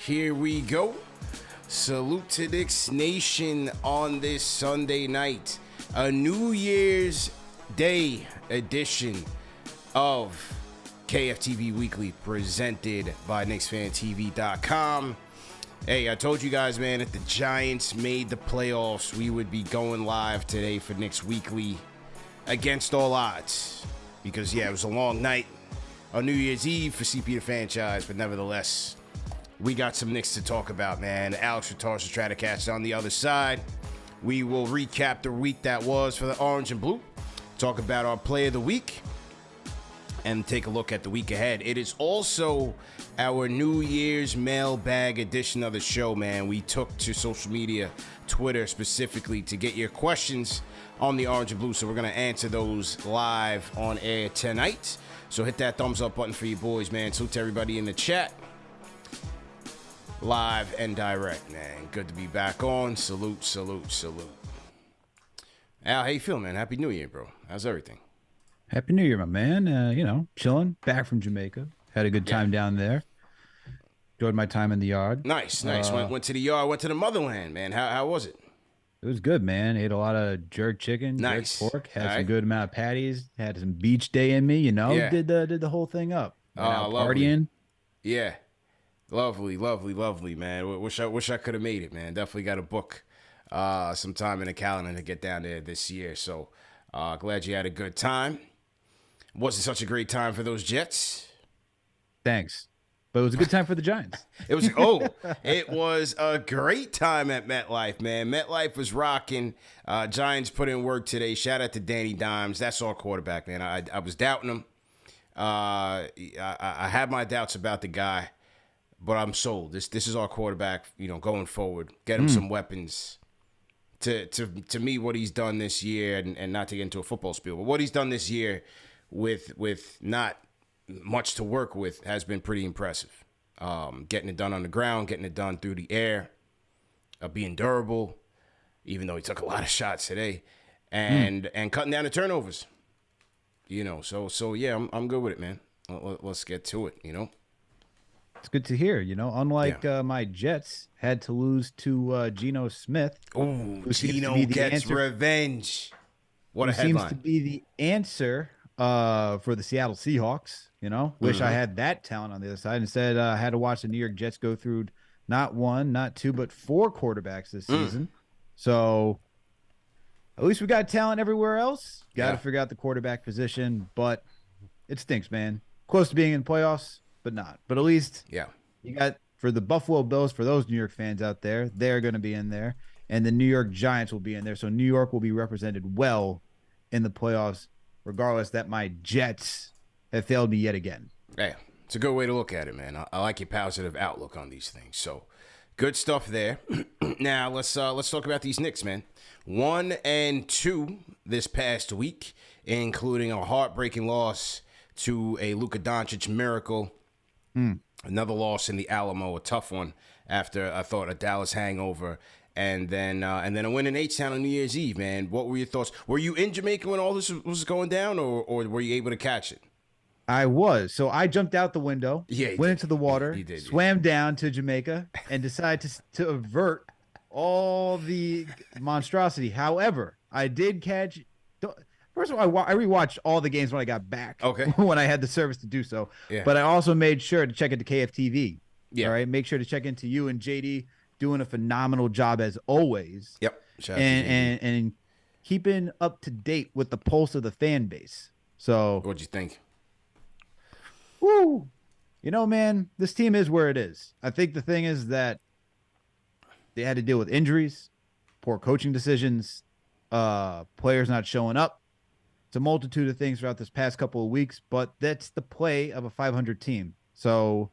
Here we go. Salute to Knicks Nation on this Sunday night. A New Year's Day edition of KFTV Weekly presented by KnicksFanTV.com. Hey, I told you guys, man, if the Giants made the playoffs, we would be going live today for Knicks Weekly against all odds. Because, yeah, it was a long night on New Year's Eve for CP the franchise, but nevertheless, we got some Knicks to talk about, man. Alex Ratar's Stratocast on the other side. We will recap the week that was for the Orange and Blue, talk about our play of the week, and take a look at the week ahead. It is also our New Year's mailbag edition of the show, man. We took to social media, Twitter specifically, to get your questions on the Orange and Blue, so we're going to answer those live on air tonight. So hit that thumbs up button for you boys, man. Salute to everybody in the chat. Live and direct, man. Good to be back on. Salute, salute, salute. Al, how you feeling, man? Happy New Year, bro. How's everything? Happy New Year, my man. Chilling. Back from Jamaica. Had a good time down there. Enjoyed my time in the yard. Nice. Went to the yard. Went to the motherland, man. How was it? It was good, man. Ate a lot of jerk chicken, nice. Jerk pork. Had some good amount of patties. Had some beach day in me, Yeah. Did the whole thing up. Partying. Yeah. Lovely, man. Wish I could have made it, man. Definitely got to book some time in the calendar to get down there this year. So glad you had a good time. Wasn't such a great time for those Jets. Thanks. But it was a good time for the Giants. It was a great time at MetLife, man. MetLife was rocking. Giants put in work today. Shout out to Danny Dimes. That's our quarterback, man. I was doubting him. I had my doubts about the guy, but I'm sold. This is our quarterback, going forward. Get him some weapons. To me, what he's done this year, and not to get into a football spiel, but what he's done this year with not much to work with has been pretty impressive. Getting it done on the ground, getting it done through the air, being durable, even though he took a lot of shots today, and cutting down the turnovers. So yeah, I'm good with it, man. Let's get to it. It's good to hear. Unlike my Jets had to lose to Geno Smith. Oh, Geno gets revenge. What a headline. Seems to be the answer for the Seattle Seahawks. Wish I had that talent on the other side. Instead, I had to watch the New York Jets go through not one, not two, but 4 quarterbacks this season. So at least we got talent everywhere else. Got to figure out the quarterback position, but it stinks, man. Close to being in the playoffs, but not. But at least you got, for the Buffalo Bills, for those New York fans out there, they're going to be in there, and the New York Giants will be in there. So New York will be represented well in the playoffs, regardless that my Jets have failed me yet again. Hey, it's a good way to look at it, man. I like your positive outlook on these things. So, good stuff there. Now, let's talk about these Knicks, man. 1-2 this past week, including a heartbreaking loss to a Luka Doncic miracle. Another loss in the Alamo, a tough one after I thought a Dallas hangover. And then a win in H-Town on New Year's Eve, man. What were your thoughts? Were you in Jamaica when all this was going down, or were you able to catch it? I was. So I jumped out the window, went into the water, swam down to Jamaica, and decided to avert all the monstrosity. However, I did catch. First of all, I rewatched all the games when I got back. Okay. When I had the service to do so. Yeah. But I also made sure to check into KFTV. Yeah. All right. Make sure to check into you and JD doing a phenomenal job as always. Yep. And keeping up to date with the pulse of the fan base. So what'd you think? Woo! Man, this team is where it is. I think the thing is that they had to deal with injuries, poor coaching decisions, players not showing up. It's a multitude of things throughout this past couple of weeks, but that's the play of a 500 team. So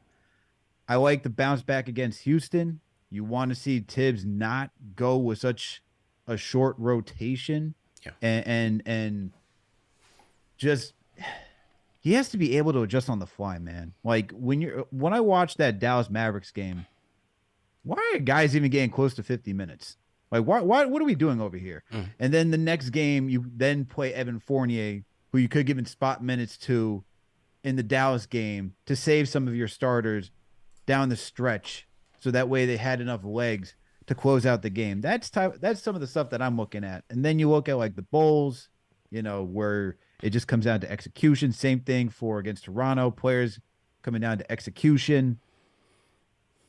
I like the bounce back against Houston. You want to see Tibbs not go with such a short rotation and just he has to be able to adjust on the fly, man. Like when I watched that Dallas Mavericks game, why are guys even getting close to 50 minutes? Like what are we doing over here? And then the next game you then play Evan Fournier, who you could give in spot minutes to in the Dallas game to save some of your starters down the stretch. so that way they had enough legs to close out the game. That's some of the stuff that I'm looking at. And then you look at like the Bulls, where it just comes down to execution. Same thing for against Toronto, players coming down to execution.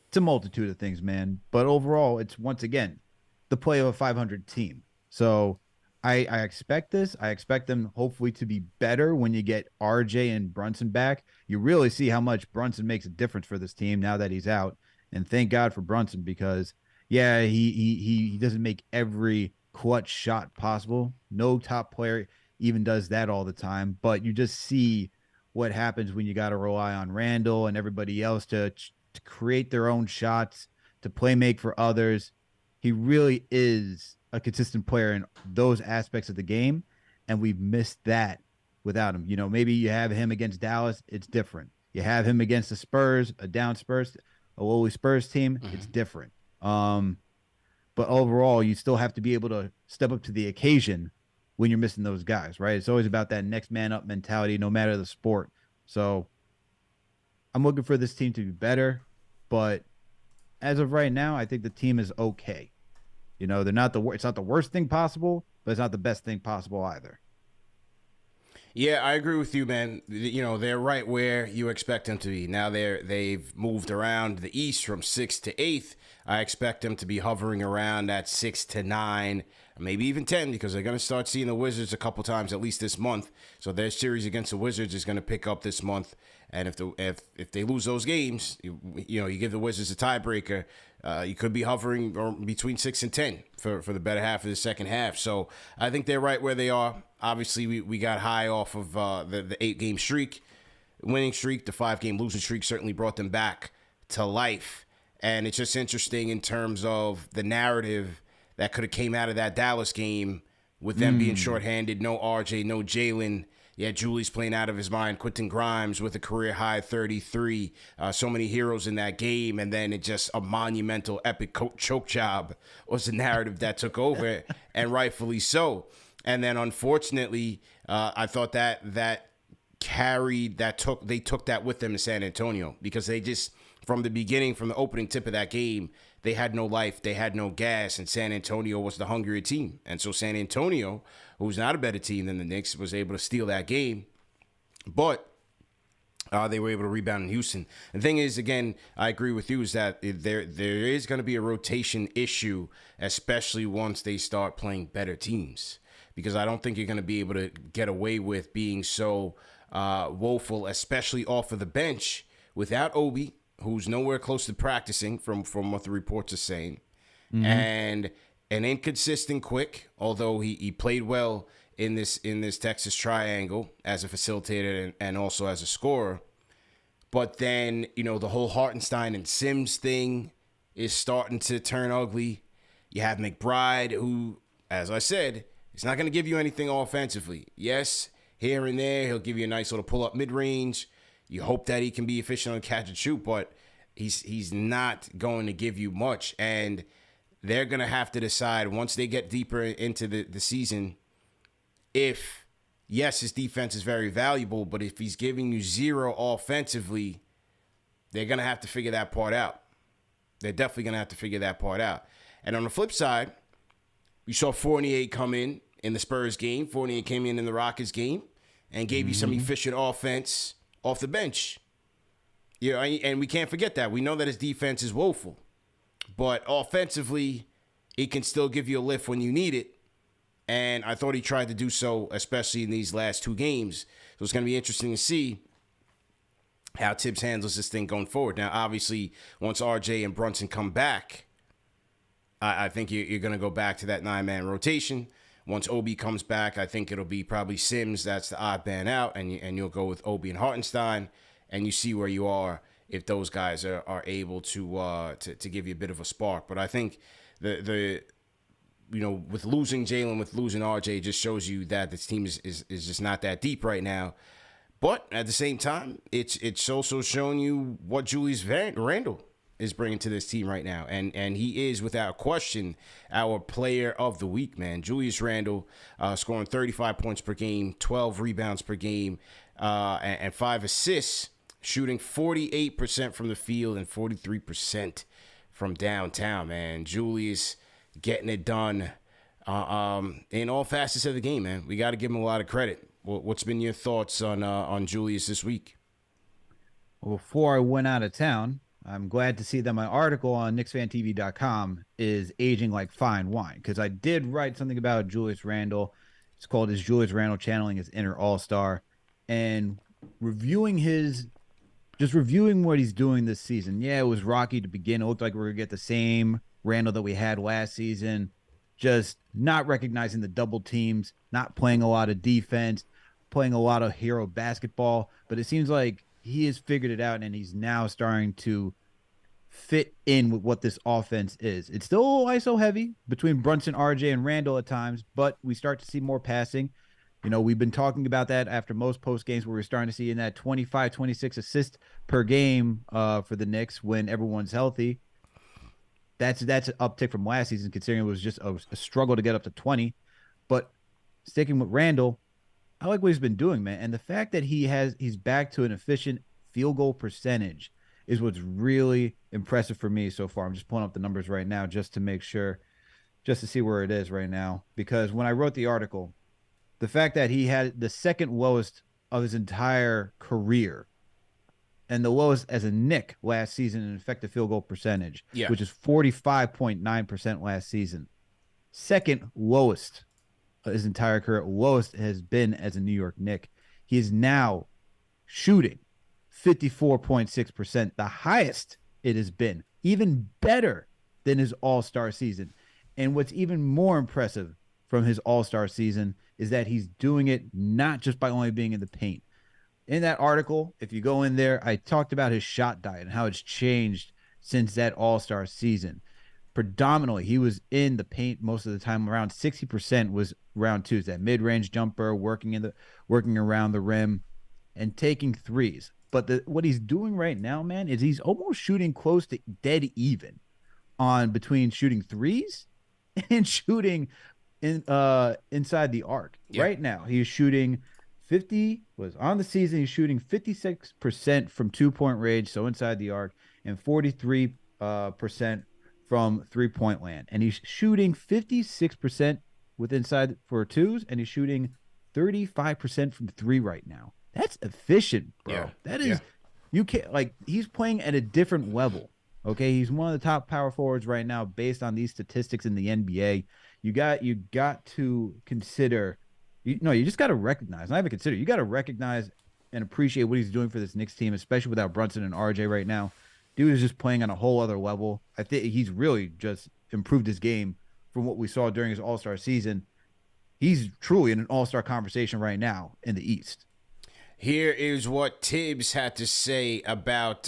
It's a multitude of things, man. But overall, it's once again the play of a 500 team. So I expect this. I expect them hopefully to be better when you get RJ and Brunson back. You really see how much Brunson makes a difference for this team now that he's out. And thank God for Brunson, because yeah, he doesn't make every clutch shot possible. No top player even does that all the time. But you just see what happens when you got to rely on Randle and everybody else to create their own shots, to play make for others. He really is a consistent player in those aspects of the game, and we've missed that without him. Maybe you have him against Dallas, it's different. You have him against the Spurs, a lowly Spurs team, it's different. But overall, you still have to be able to step up to the occasion when you're missing those guys, right? It's always about that next man up mentality, no matter the sport. So I'm looking for this team to be better, but as of right now, I think the team is okay. They're not it's not the worst thing possible, but it's not the best thing possible either. Yeah, I agree with you, man. They're right where you expect them to be. Now they've moved around the East from 6th to 8th. I expect them to be hovering around that 6 to 9, maybe even 10, because they're going to start seeing the Wizards a couple times at least this month. So their series against the Wizards is going to pick up this month. And if they lose those games, you give the Wizards a tiebreaker, you could be hovering between 6 and 10 for the better half of the second half. So I think they're right where they are. Obviously, we got high off of the 8-game winning streak. The 5-game losing streak certainly brought them back to life. And it's just interesting in terms of the narrative that could have came out of that Dallas game with them being shorthanded. No RJ, no Jalen. Yeah, Julius playing out of his mind. Quentin Grimes with a career-high 33. So many heroes in that game. And then it just a monumental, epic choke job was the narrative that took over, and rightfully so. And then, unfortunately, I thought that they took that with them to San Antonio, because they just, from the beginning, from the opening tip of that game, they had no life, they had no gas, and San Antonio was the hungrier team. And so San Antonio, who's not a better team than the Knicks, was able to steal that game. But they were able to rebound in Houston. The thing is, again, I agree with you, is that there is going to be a rotation issue, especially once they start playing better teams. Because I don't think you're going to be able to get away with being so woeful, especially off of the bench, without Obi, who's nowhere close to practicing from what the reports are saying, and an inconsistent Quick, although he played well in this Texas triangle as a facilitator and also as a scorer. But then, the whole Hartenstein and Sims thing is starting to turn ugly. You have McBride, who, as I said, it's not going to give you anything offensively. Yes, here and there, he'll give you a nice little pull-up mid-range. You hope that he can be efficient on catch and shoot, but he's not going to give you much. And they're going to have to decide once they get deeper into the season if, yes, his defense is very valuable, but if he's giving you zero offensively, they're going to have to figure that part out. They're definitely going to have to figure that part out. And on the flip side, you saw Fournier come in the Spurs game. Fournier came in the Rockets game and gave you some efficient offense off the bench. And we can't forget that. We know that his defense is woeful. But offensively, it can still give you a lift when you need it. And I thought he tried to do so, especially in these last 2 games. So it's going to be interesting to see how Tibbs handles this thing going forward. Now, obviously, once RJ and Brunson come back, I think you're going to go back to that 9-man rotation. Once Obi comes back, I think it'll be probably Sims. That's the odd man out, and you'll go with Obi and Hartenstein, and you see where you are if those guys are able to give you a bit of a spark. But I think with losing Jalen, with losing RJ, just shows you that this team is just not that deep right now. But at the same time, it's also showing you what Julius Randle is bringing to this team right now. And he is, without question, our player of the week, man. Julius Randle scoring 35 points per game, 12 rebounds per game, and 5 assists, shooting 48% from the field and 43% from downtown, man. Julius getting it done in all facets of the game, man. We got to give him a lot of credit. What's been your thoughts on Julius this week? Well, before I went out of town, I'm glad to see that my article on KnicksFanTV.com is aging like fine wine, because I did write something about Julius Randle. It's called "Is Julius Randle Channeling His Inner All-Star?" And reviewing what he's doing this season. Yeah, it was rocky to begin. It looked like we were going to get the same Randle that we had last season, just not recognizing the double teams, not playing a lot of defense, playing a lot of hero basketball. But it seems like he has figured it out, and he's now starting to fit in with what this offense is. It's still ISO heavy between Brunson, RJ, and Randle at times, but we start to see more passing. You know, we've been talking about that after most post games where we're starting to see in that 25, 26 assists per game for the Knicks when everyone's healthy. That's an uptick from last season, considering it was just a struggle to get up to 20. But sticking with Randle, I like what he's been doing, man. And the fact that he's back to an efficient field goal percentage is what's really impressive for me so far. I'm just pulling up the numbers right now just to make sure, just to see where it is right now. Because when I wrote the article, the fact that he had the second lowest of his entire career and the lowest as a Knick last season in effective field goal percentage, which is 45.9% last season. Second lowest his entire career, lowest has been as a New York Knick. He is now shooting 54.6%, the highest it has been, even better than his All-Star season. And what's even more impressive from his All-Star season is that he's doing it not just by only being in the paint. In that article, if you go in there, I talked about his shot diet and how it's changed since that All-Star season. Predominantly, he was in the paint most of the time. Around 60% was round twos, that mid-range jumper, working around the rim, and taking threes. But what he's doing right now, man, is he's almost shooting close to dead even on between shooting threes and shooting inside the arc. Yeah. Right now, he's shooting 50 was on the season. He's shooting 56% from 2-point range, so inside the arc, and 43% from 3-point land. And he's shooting 56% with inside for twos, and he's shooting 35% from three right now. That's efficient, bro. Yeah. That is, you can't, like, he's playing at a different level. Okay, he's one of the top power forwards right now based on these statistics in the NBA. You got to consider, you just got to recognize, not even consider, you got to recognize and appreciate what he's doing for this Knicks team, especially without Brunson and RJ right now. Dude is just playing on a whole other level. I think he's really just improved his game from what we saw during his All-Star season. He's truly in an All-Star conversation right now in the East. Here is what Tibbs had to say about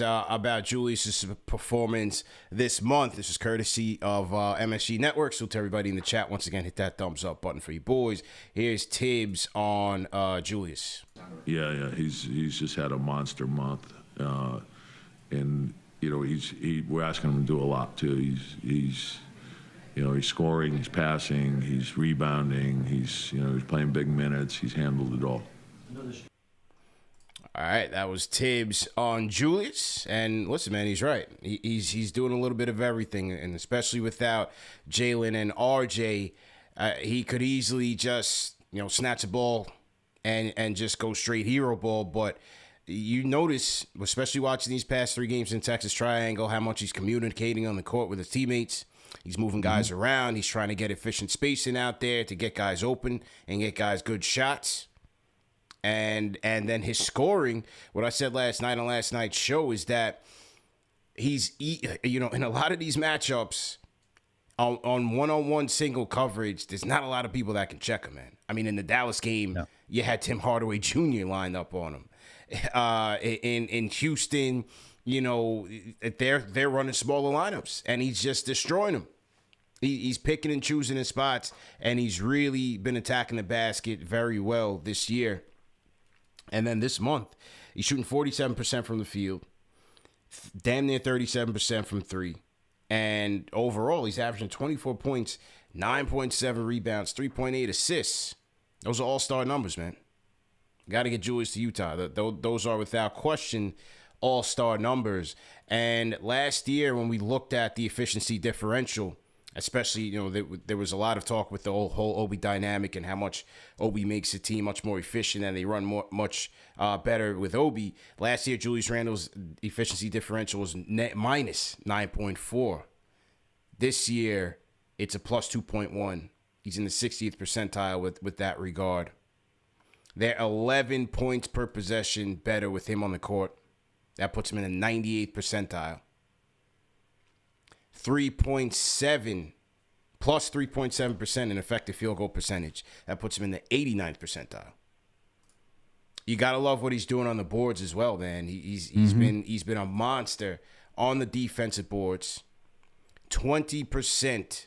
Julius's performance this month. This is courtesy of MSG Network. So to everybody in the chat, once again, hit that thumbs up button for you boys. Here's Tibbs on Julius. Yeah, he's just had a monster month, and we're asking him to do a lot too. He's scoring, he's passing, he's rebounding, he's playing big minutes. He's handled it all. All right, that was Tibbs on Julius, and listen, man, he's right. He's doing a little bit of everything, and especially without Jalen and RJ, he could easily just snatch a ball and just go straight hero ball. But you notice, especially watching these past 3 games in Texas Triangle, how much he's communicating on the court with his teammates. He's moving guys around. He's trying to get efficient spacing out there to get guys open and get guys good shots. And then his scoring, what I said last night on last night's show is that he's, in a lot of these matchups on one-on-one single coverage, there's not a lot of people that can check him, man. I mean, in the Dallas game, you had Tim Hardaway Jr. lined up on him. In Houston, they're running smaller lineups, and he's just destroying them. He's picking and choosing his spots, and he's really been attacking the basket very well this year. And then this month, he's shooting 47% from the field, damn near 37% from three. And overall, he's averaging 24 points, 9.7 rebounds, 3.8 assists. Those are all-star numbers, man. Got to get Julius to Utah. Those are, without question, all-star numbers. And last year, when we looked at the efficiency differential, especially, there was a lot of talk with the whole Obi dynamic and how much Obi makes the team much more efficient and they run much better with Obi. Last year, Julius Randle's efficiency differential was minus 9.4. This year, it's a plus 2.1. He's in the 60th percentile with that regard. They're 11 points per possession better with him on the court. That puts him in the 98th percentile. 3.7, plus 3.7% in effective field goal percentage. That puts him in the 89th percentile. You gotta love what he's doing on the boards as well, man. He's been a monster on the defensive boards. 20%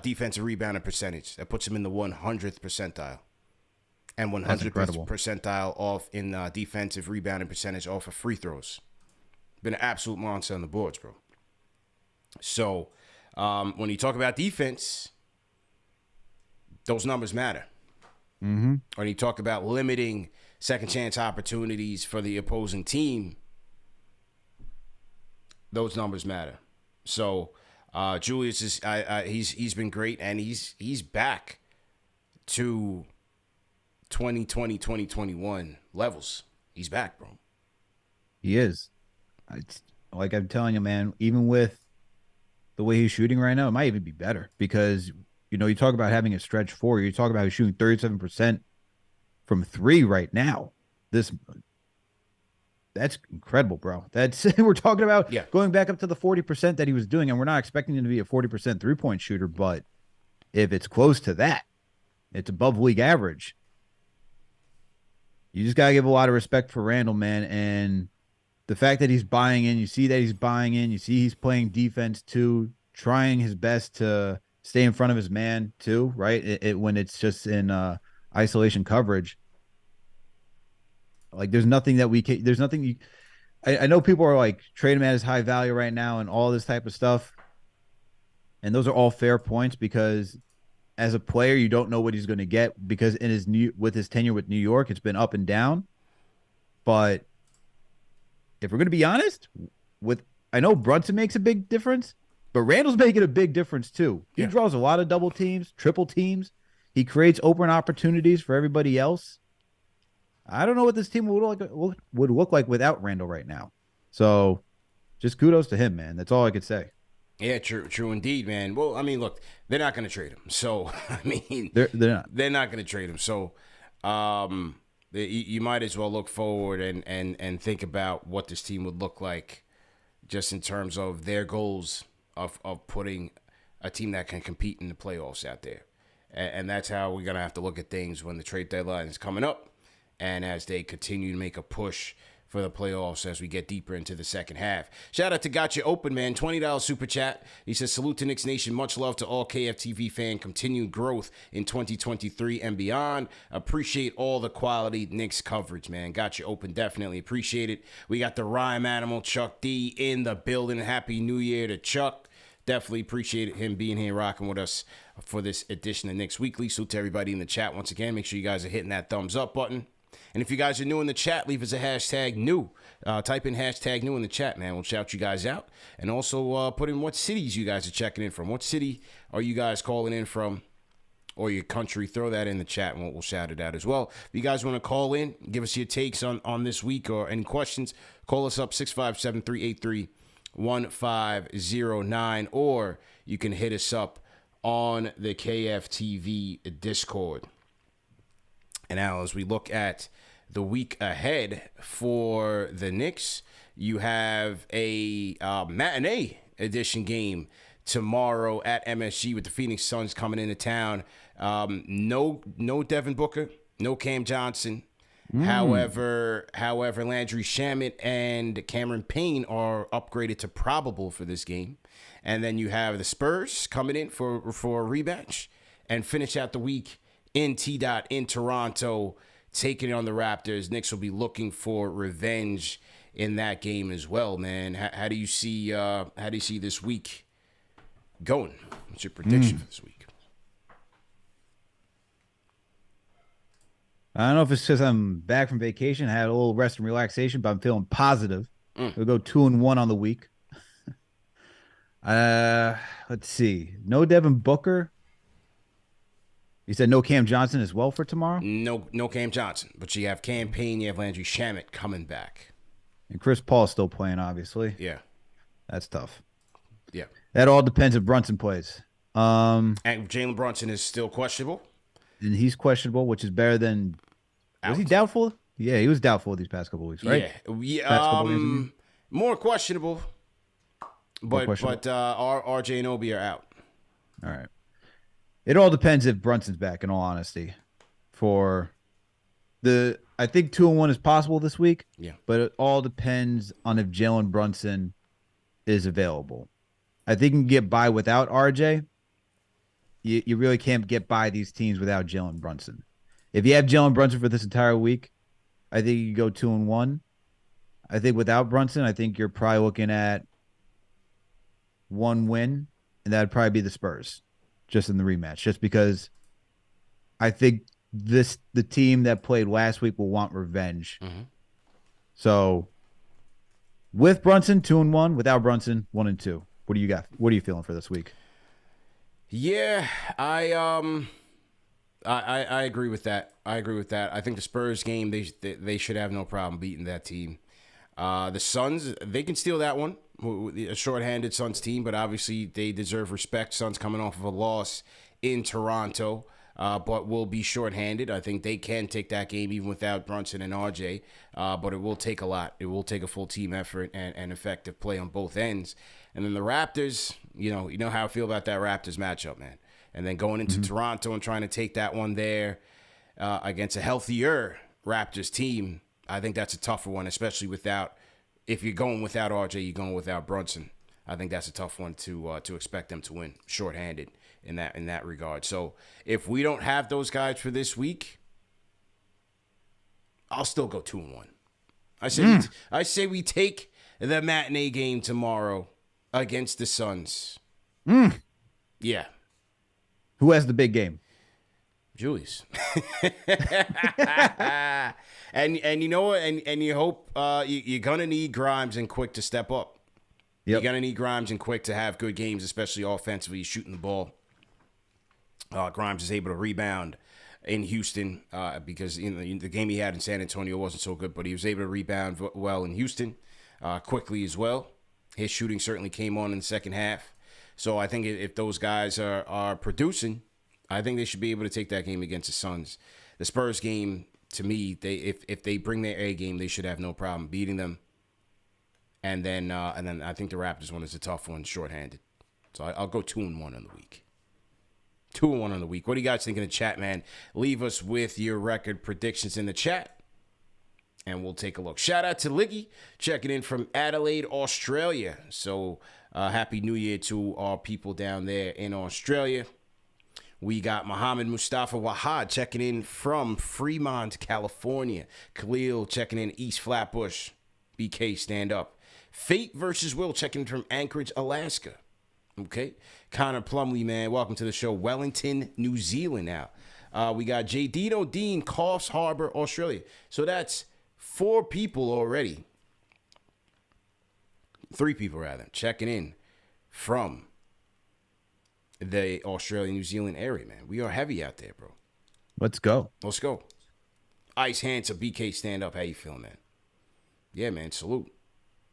defensive rebounding percentage. That puts him in the 100th percentile. And 100th percentile off in defensive rebounding percentage off of free throws. Been an absolute monster on the boards, bro. So when you talk about defense, those numbers matter. When you talk about limiting second chance opportunities for the opposing team, those numbers matter. So Julius is he's been great, and he's back to 2020, 2021 levels. He's back, bro. He is. Like I'm telling you, man, even with the way he's shooting right now, it might even be better because, you talk about having a stretch four. You talk about he's shooting 37% from three right now. That's incredible, bro. We're talking about going back up to the 40% that he was doing, and we're not expecting him to be a 40% three-point shooter, but if it's close to that, it's above league average. You just got to give a lot of respect for Randle, man. And the fact that he's buying in, you see that he's buying in. You see he's playing defense, too, trying his best to stay in front of his man, too, right? When it's just in isolation coverage. Like, there's nothing that we can – there's nothing – I know people are, like, trade him at his high value right now and all this type of stuff. And those are all fair points because – as a player, you don't know what he's going to get because with his tenure with New York, it's been up and down. But if we're going to be honest, I know Brunson makes a big difference, but Randle's making a big difference too. He draws a lot of double teams, triple teams. He creates open opportunities for everybody else. I don't know what this team would look like without Randle right now. So just kudos to him, man. That's all I could say. Yeah, true indeed, man. Well, I mean, look, they're not going to trade him. So, I mean, they're not. They're not going to trade him. So, you might as well look forward and think about what this team would look like just in terms of their goals of putting a team that can compete in the playoffs out there. And that's how we're going to have to look at things when the trade deadline is coming up and as they continue to make a push for the playoffs as we get deeper into the second half. Shout out to Gotcha Open, man. $20 super chat. He says, salute to Knicks Nation. Much love to all KFTV fan. Continued growth in 2023 and beyond. Appreciate all the quality Knicks coverage, man. Gotcha Open. Definitely appreciate it. We got the rhyme animal, Chuck D, in the building. Happy New Year to Chuck. Definitely appreciate him being here rocking with us for this edition of Knicks Weekly. Salute to everybody in the chat once again. Make sure you guys are hitting that thumbs up button. And if you guys are new in the chat, leave us a hashtag new. Type in hashtag new in the chat, man. We'll shout you guys out. And also put in what cities you guys are checking in from. What city are you guys calling in from or your country? Throw that in the chat and we'll shout it out as well. If you guys want to call in, give us your takes on this week or any questions, call us up 657-383-1509 or you can hit us up on the KFTV Discord. And now as we look at the week ahead for the Knicks, you have a matinee edition game tomorrow at MSG with the Phoenix Suns coming into town. No Devin Booker, no Cam Johnson. However, Landry Shamet and Cameron Payne are upgraded to probable for this game. And then you have the Spurs coming in for a rematch and finish out the week in T-Dot in Toronto, taking on the Raptors. Knicks will be looking for revenge in that game as well, man. How do you see this week going? What's your prediction for this week? I don't know if it's because I'm back from vacation, had a little rest and relaxation, but I'm feeling positive. We'll go 2-1 on the week. Let's see. No Devin Booker. You said no Cam Johnson as well for tomorrow? No Cam Johnson, but you have Cam Payne, you have Landry Shamet coming back. And Chris Paul's still playing, obviously. Yeah. That's tough. Yeah. That all depends if Brunson plays. And Jalen Brunson is still questionable. And he's questionable, which is better than... Was he doubtful? Yeah, he was doubtful these past couple of weeks, right? Yeah. More questionable. But RJ and Obi are out. All right. It all depends if Brunson's back, in all honesty. I think 2-1 is possible this week. Yeah. But it all depends on if Jalen Brunson is available. I think you can get by without RJ. You really can't get by these teams without Jalen Brunson. If you have Jalen Brunson for this entire week, I think you go 2-1. I think without Brunson, I think you're probably looking at 1 win, and that would probably be the Spurs, just in the rematch. Just because I think the team that played last week will want revenge. Mm-hmm. So with Brunson, 2-1. Without Brunson, 1-2. What do you got? What are you feeling for this week? Yeah, I agree with that. I think the Spurs game, they should have no problem beating that team. The Suns, they can steal that one. A shorthanded Suns team, but obviously they deserve respect. Suns coming off of a loss in Toronto, but will be shorthanded. I think they can take that game even without Brunson and RJ, but it will take a lot. It will take a full team effort and effective play on both ends. And then the Raptors, you know how I feel about that Raptors matchup, man. And then going into Toronto and trying to take that one there against a healthier Raptors team, I think that's a tougher one, especially if you're going without RJ, you're going without Brunson. I think that's a tough one to expect them to win shorthanded in that regard. So if we don't have those guys for this week, I'll still go 2-1. I say we take the matinee game tomorrow against the Suns. Yeah. Who has the big game? Julius. and you know what? And you hope you're gonna need Grimes and Quick to step up. Yep. You're gonna need Grimes and Quick to have good games, especially offensively, shooting the ball. Grimes is able to rebound in Houston because the game he had in San Antonio wasn't so good, but he was able to rebound well in Houston quickly as well. His shooting certainly came on in the second half. So I think if those guys are producing, I think they should be able to take that game against the Suns. The Spurs game, to me, if they bring their A game, they should have no problem beating them. And then I think the Raptors one is a tough one, shorthanded. So I'll go 2-1 on the week. 2-1 on the week. What do you guys think in the chat, man? Leave us with your record predictions in the chat, and we'll take a look. Shout out to Liggy, checking in from Adelaide, Australia. So happy New Year to our people down there in Australia. We got Muhammad Mustafa Wahad checking in from Fremont, California. Khalil checking in East Flatbush. BK, stand up. Fate versus Will checking in from Anchorage, Alaska. Okay. Connor Plumley, man, welcome to the show. Wellington, New Zealand now. We got J. Dino Dean, Coffs Harbour, Australia. So that's 4 people already. 3 people, rather, checking in from the Australia, New Zealand area, man. We are heavy out there, bro. Let's go. Let's go. Ice hands to BK, stand up. How you feeling, man? Yeah, man, salute.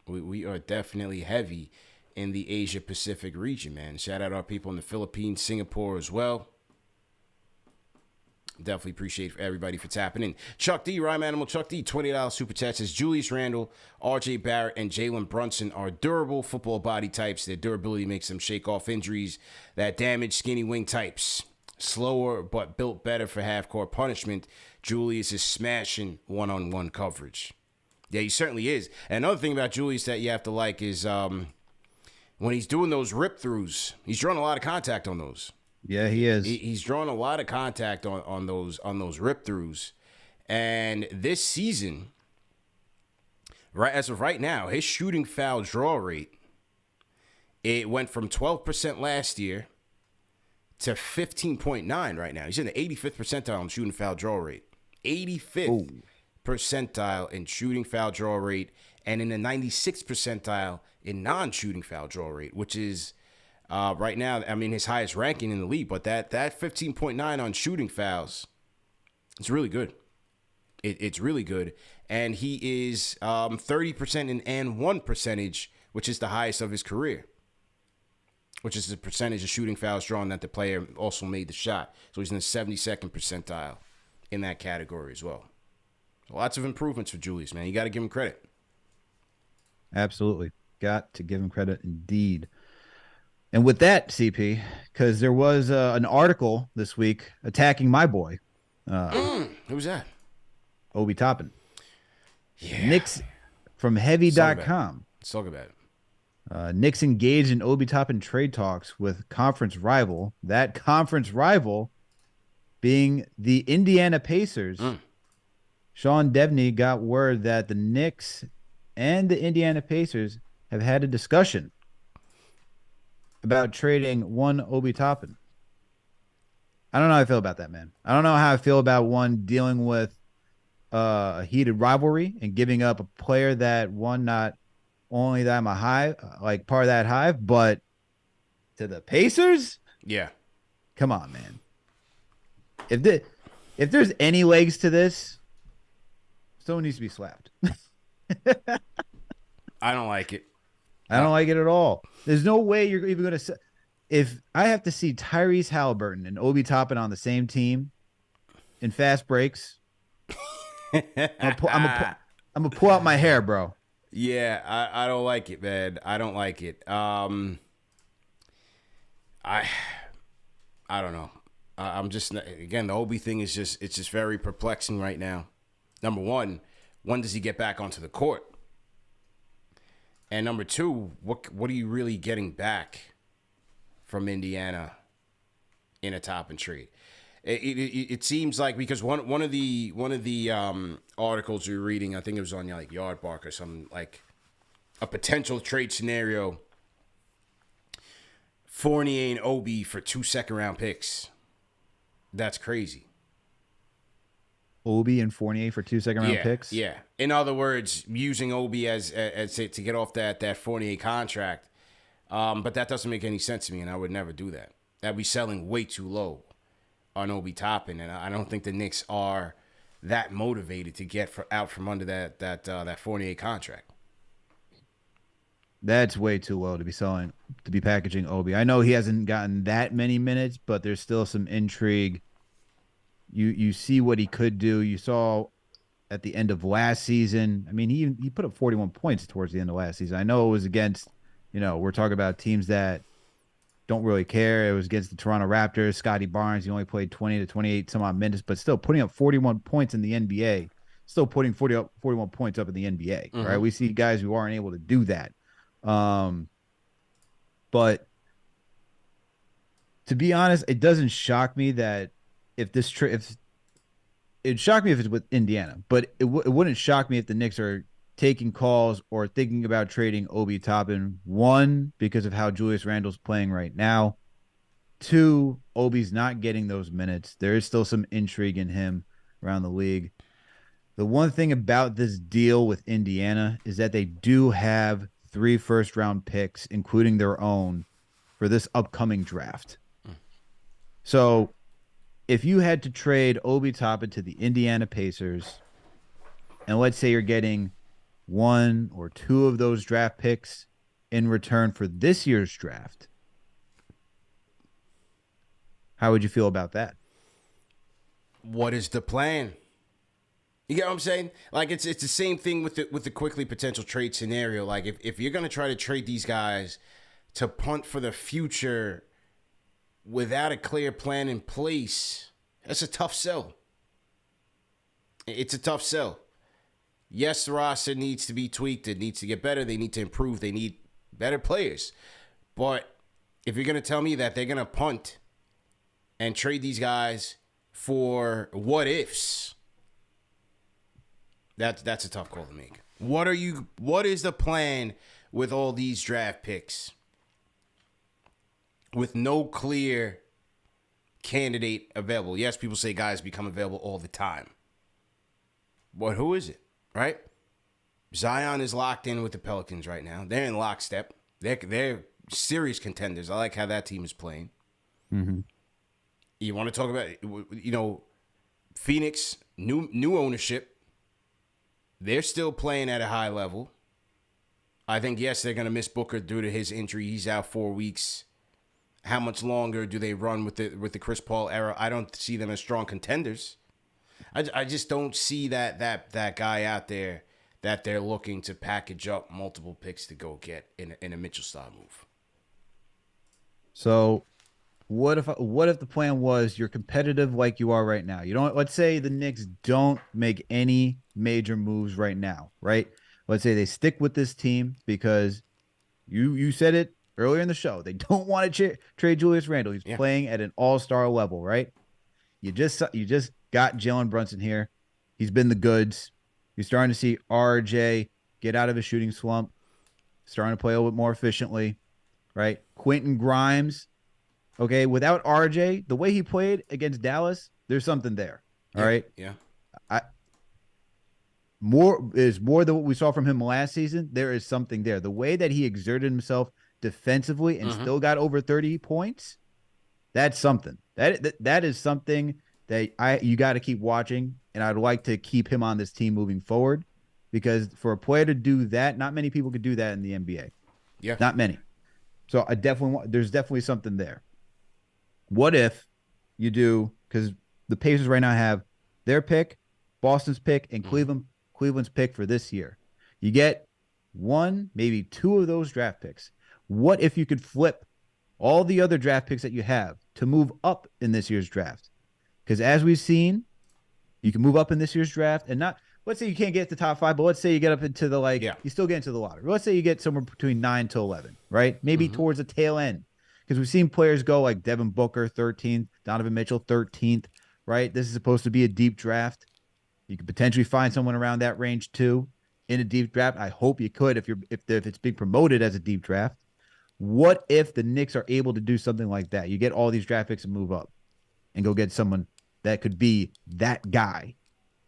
We are definitely heavy in the Asia Pacific region, man. Shout out our people in the Philippines, Singapore as well. Definitely appreciate everybody for tapping in. Chuck D, Rhyme Animal Chuck D, $20 super chat says Julius Randle, RJ Barrett, and Jalen Brunson are durable football body types. Their durability makes them shake off injuries that damage skinny wing types. Slower but built better for half-court punishment. Julius is smashing one-on-one coverage. Yeah, he certainly is. And another thing about Julius that you have to like is when he's doing those rip-throughs, he's drawing a lot of contact on those. Yeah, he is. He's drawn a lot of contact on those rip-throughs. And this season, right as of right now, his shooting foul draw rate, it went from 12% last year to 15.9 right now. He's in the 85th percentile on shooting foul draw rate 85th percentile in shooting foul draw rate, and in the 96th percentile in non-shooting foul draw rate, which is right now, I mean, his highest ranking in the league. But that 15.9 on shooting fouls, it's really good. It's really good. And he is 30% in and one percentage, which is the highest of his career, which is the percentage of shooting fouls drawn that the player also made the shot. So he's in the 72nd percentile in that category as well. So lots of improvements for Julius, man. You got to give him credit. Absolutely. Got to give him credit indeed. And with that, CP, because there was an article this week attacking my boy. Who's that? Obi Toppin. Yeah. Knicks from Heavy.com. Let's talk about it. Knicks engaged in Obi Toppin trade talks with conference rival. That conference rival being the Indiana Pacers. Sean Devney got word that the Knicks and the Indiana Pacers have had a discussion about trading one Obi Toppin. I don't know how I feel about that, man. I don't know how I feel about one dealing with a heated rivalry and giving up a player that one, not only that I'm a hive, like part of that hive, but to the Pacers? Yeah. Come on, man. If there's any legs to this, someone needs to be slapped. I don't like it. I don't like it at all. There's no way you're even going to. If I have to see Tyrese Halliburton and Obi Toppin on the same team in fast breaks, I'm gonna pull out my hair, bro. Yeah, I don't like it, man. I don't like it. I don't know. I'm just, again, the Obi thing is it's just very perplexing right now. Number one, when does he get back onto the court? And number two, what are you really getting back from Indiana in a Toppin trade? It seems like, because one of the articles you're reading, I think it was on like Yardbark or something, like a potential trade scenario: Fournier and Obi for 2 second-round picks. That's crazy. Obi and Fournier for 2 second-round picks? Yeah. In other words, using Obi as to get off that Fournier contract. But that doesn't make any sense to me, and I would never do that. That'd be selling way too low on Obi Toppin, and I don't think the Knicks are that motivated to get out from under that Fournier contract. That's way too low to be packaging Obi. I know he hasn't gotten that many minutes, but there's still some intrigue. You see what he could do. You saw at the end of last season. I mean, he put up 41 points towards the end of last season. I know it was against, we're talking about teams that don't really care. It was against the Toronto Raptors. Scotty Barnes, he only played 20 to 28 some odd minutes, but still putting up 41 points in the NBA. Still putting 41 points up in the NBA, mm-hmm. Right? We see guys who aren't able to do that. But to be honest, it doesn't shock me that it'd shock me if it's with Indiana, but it wouldn't shock me if the Knicks are taking calls or thinking about trading Obi Toppin. One, because of how Julius Randle's playing right now. Two, Obi's not getting those minutes. There is still some intrigue in him around the league. The one thing about this deal with Indiana is that they do have 3 first-round picks, including their own, for this upcoming draft. So if you had to trade Obi Toppin to the Indiana Pacers, and let's say you're getting 1 or 2 of those draft picks in return for this year's draft, how would you feel about that? What is the plan? You get what I'm saying? Like, it's the same thing with the quickly potential trade scenario. Like, if you're going to try to trade these guys to punt for the future without a clear plan in place, that's a tough sell. It's a tough sell. Yes, the roster needs to be tweaked. It needs to get better. They need to improve. They need better players. But if you're going to tell me that they're going to punt and trade these guys for what ifs, that's a tough call to make. What is the plan with all these draft picks with no clear candidate available? Yes, people say guys become available all the time. But who is it, right? Zion is locked in with the Pelicans right now. They're in lockstep. They're serious contenders. I like how that team is playing. Mm-hmm. You want to talk about, Phoenix, new ownership. They're still playing at a high level. I think, yes, they're going to miss Booker due to his injury. He's out 4 weeks. How much longer do they run with the Chris Paul era? I don't see them as strong contenders. I just don't see that guy out there that they're looking to package up multiple picks to go get in a Mitchell-style move. So what if the plan was you're competitive like you are right now? You don't. Let's say the Knicks don't make any major moves right now, right? Let's say they stick with this team because you said it earlier in the show. They don't want to trade Julius Randle. He's playing at an all-star level, right? You just got Jalen Brunson here. He's been the goods. You're starting to see RJ get out of his shooting slump, starting to play a little bit more efficiently, right? Quentin Grimes, okay, without RJ, the way he played against Dallas, there's something there, all right? Yeah. More than what we saw from him last season. There is something there. The way that he exerted himself defensively and still got over 30 points, that's something. That is something that you got to keep watching, and I'd like to keep him on this team moving forward, because for a player to do that, not many people could do that in the NBA. Yeah, not many. So there's definitely something there. What if you do, because the Pacers right now have their pick, Boston's pick, and Cleveland's pick for this year. You get one, maybe two of those draft picks. What if you could flip all the other draft picks that you have to move up in this year's draft? Because as we've seen, you can move up in this year's draft and not, let's say you can't get to the top 5, but let's say you get up into the, you still get into the lottery. Let's say you get somewhere between 9 to 11, right? Maybe towards the tail end. Because we've seen players go like Devin Booker, 13th, Donovan Mitchell, 13th, right? This is supposed to be a deep draft. You could potentially find someone around that range too in a deep draft. I hope you could if it's being promoted as a deep draft. What if the Knicks are able to do something like that? You get all these draft picks and move up and go get someone that could be that guy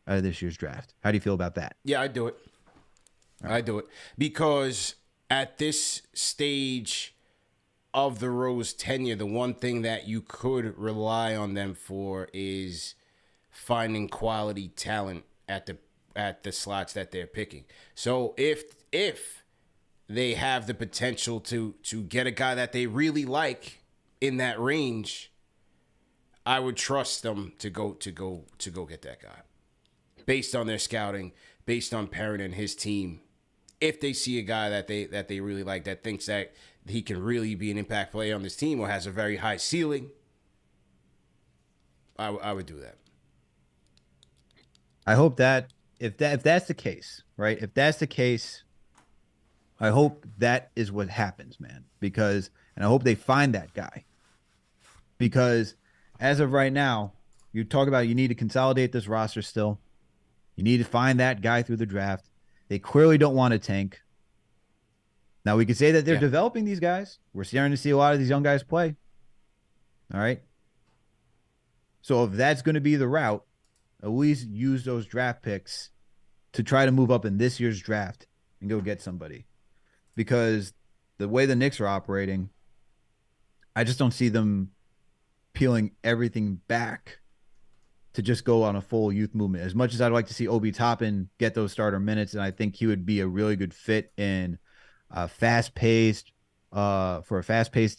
out of this year's draft. How do you feel about that? Yeah, I do it. I do it because at this stage of the Rose tenure, the one thing that you could rely on them for is finding quality talent at the slots that they're picking. So if they have the potential to get a guy that they really like in that range, I would trust them to go get that guy based on their scouting, based on Perrin and his team. If they see a guy that they really like, that thinks that he can really be an impact player on this team or has a very high ceiling, I would do that. I hope that if that's the case, right? If that's the case, I hope that is what happens, man. And I hope they find that guy. Because as of right now, you talk about you need to consolidate this roster still. You need to find that guy through the draft. They clearly don't want to tank. Now, we could say that they're developing these guys. We're starting to see a lot of these young guys play. All right? So if that's going to be the route, at least use those draft picks to try to move up in this year's draft and go get somebody. Because the way the Knicks are operating, I just don't see them peeling everything back to just go on a full youth movement. As much as I'd like to see Obi Toppin get those starter minutes, and I think he would be a really good fit in for a fast-paced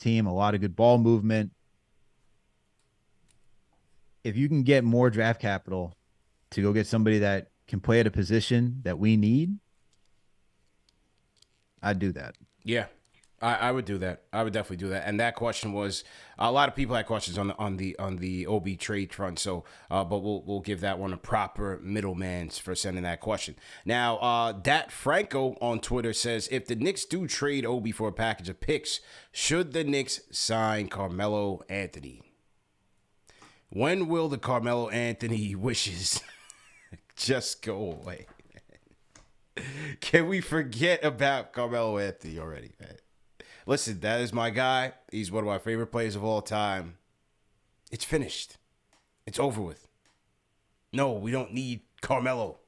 team, a lot of good ball movement. If you can get more draft capital to go get somebody that can play at a position that we need, I'd do that. Yeah, I would do that. I would definitely do that. And that question was, a lot of people had questions on the OB trade front. So, but we'll give that one a proper middleman's for sending that question. Now, Dat Franco on Twitter says, if the Knicks do trade Obi for a package of picks, should the Knicks sign Carmelo Anthony? When will the Carmelo Anthony wishes just go away? Can we forget about Carmelo Anthony already, man? Listen, that is my guy. He's one of my favorite players of all time. It's finished. It's over with. No, we don't need Carmelo.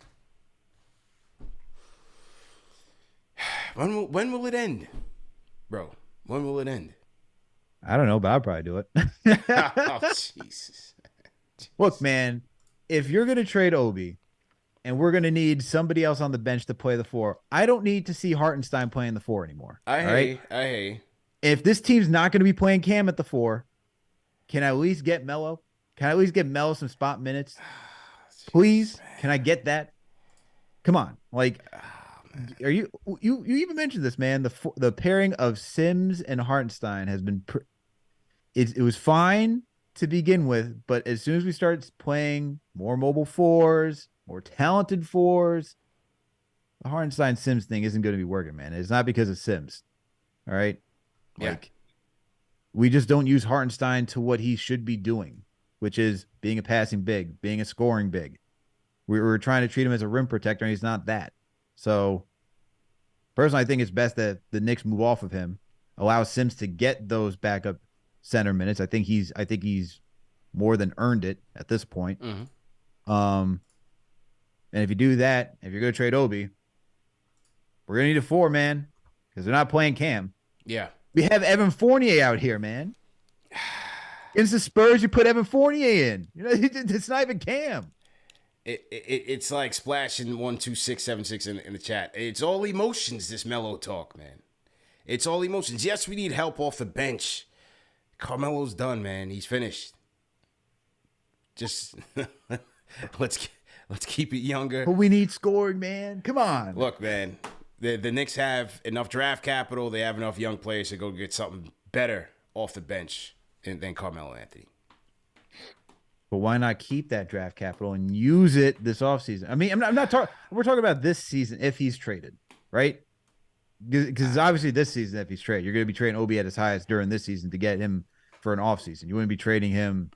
When will it end, bro? When will it end? I don't know, but I'll probably do it. Oh, Jesus. Look, man, if you're gonna trade Obi, and we're gonna need somebody else on the bench to play the 4, I don't need to see Hartenstein playing the 4 anymore. I hate. If this team's not gonna be playing Cam at the 4, can I at least get Melo? Can I at least get Melo some spot minutes? Please, can I get that? Come on, like, are you even mentioned this, man? The pairing of Sims and Hartenstein has been it was fine to begin with, but as soon as we start playing more mobile 4s, more talented 4s, the Hartenstein Sims thing isn't going to be working, man. It's not because of Sims, all right? Like, we just don't use Hartenstein to what he should be doing, which is being a passing big, being a scoring big. We were trying to treat him as a rim protector, and he's not that. So, personally, I think it's best that the Knicks move off of him, allow Sims to get those backup center minutes. I think he's more than earned it at this point. Mm-hmm. And if you do that, if you're going to trade Obi, we're going to need a 4, man, because they're not playing Cam. Yeah. We have Evan Fournier out here, man. Against the Spurs, you put Evan Fournier in. You know, it's not even Cam. It's like splashing 12676 in the chat. It's all emotions, this Melo talk, man. It's all emotions. Yes, we need help off the bench. Carmelo's done, man. He's finished. Just let's keep it younger. But we need scoring, man. Come on. Look, man. The Knicks have enough draft capital. They have enough young players to go get something better off the bench than Carmelo Anthony. But why not keep that draft capital and use it this offseason? I mean, I'm not talking. We're talking about this season if he's traded, right? Because obviously this season, if he's traded, you're going to be trading Obi at his highest during this season to get him for an offseason. You wouldn't be trading him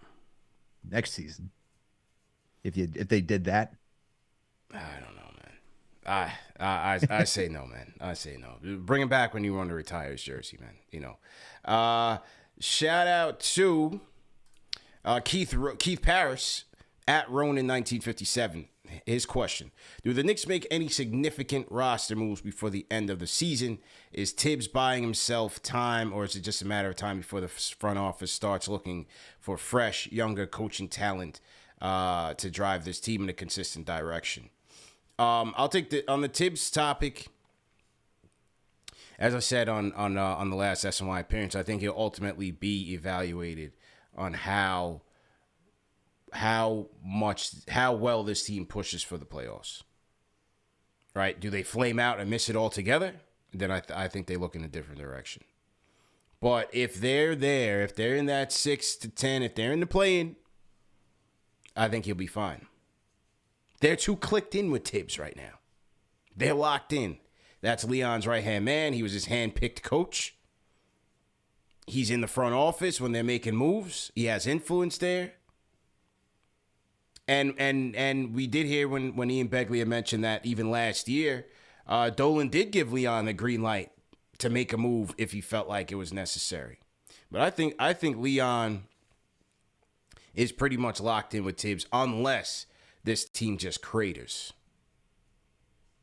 next season if they did that. I don't know, man. I say no, man. I say no. Bring him back when you want to retire his jersey, man. You know. Shout out to Keith Paris at Ronin 1957. His question: do the Knicks make any significant roster moves before the end of the season? Is Tibbs buying himself time, or is it just a matter of time before the front office starts looking for fresh, younger coaching talent to drive this team in a consistent direction? I'll take on the Tibbs topic. As I said on the last SNY appearance, I think he'll ultimately be evaluated on how well this team pushes for the playoffs. Right? Do they flame out and miss it altogether? Then I think they look in a different direction. But if they're there, if they're in that 6 to 10, if they're in the play-in, I think he'll be fine. They're too clicked in with Tibbs right now. They're locked in. That's Leon's right-hand man. He was his hand-picked coach. He's in the front office when they're making moves. He has influence there. And we did hear when Ian Begley had mentioned that even last year, Dolan did give Leon the green light to make a move if he felt like it was necessary. But I think Leon is pretty much locked in with Tibbs unless this team just craters.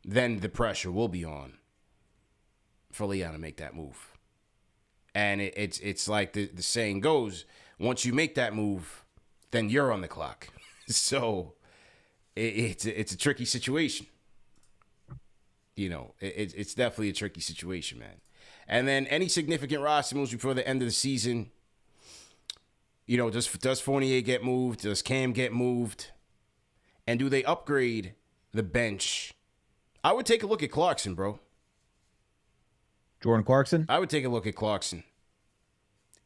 Then the pressure will be on for Leon to make that move. And it's like the saying goes, once you make that move, then you're on the clock. So it's a tricky situation. You know, it's definitely a tricky situation, man. And then any significant roster moves before the end of the season, you know, does Fournier get moved? Does Cam get moved? And do they upgrade the bench? I would take a look at Clarkson, bro. Jordan Clarkson? I would take a look at Clarkson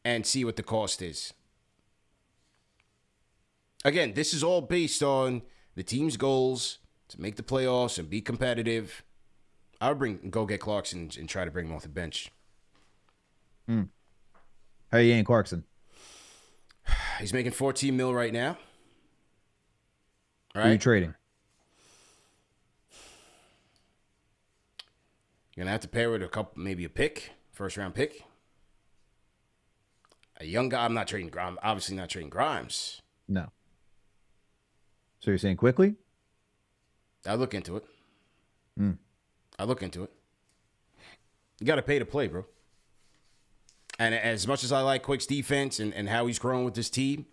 and see what the cost is. Again, this is all based on the team's goals to make the playoffs and be competitive. I would go get Clarkson and try to bring him off the bench. How are you getting Clarkson? He's making $14 million right now. Right? Who are you trading? You're going to have to pair with maybe a pick, first-round pick. A young guy. I'm not trading Grimes. Obviously not trading Grimes. No. So you're saying quickly? I'll look into it. I'll look into it. You got to pay to play, bro. And as much as I like Quick's defense and how he's growing with this team,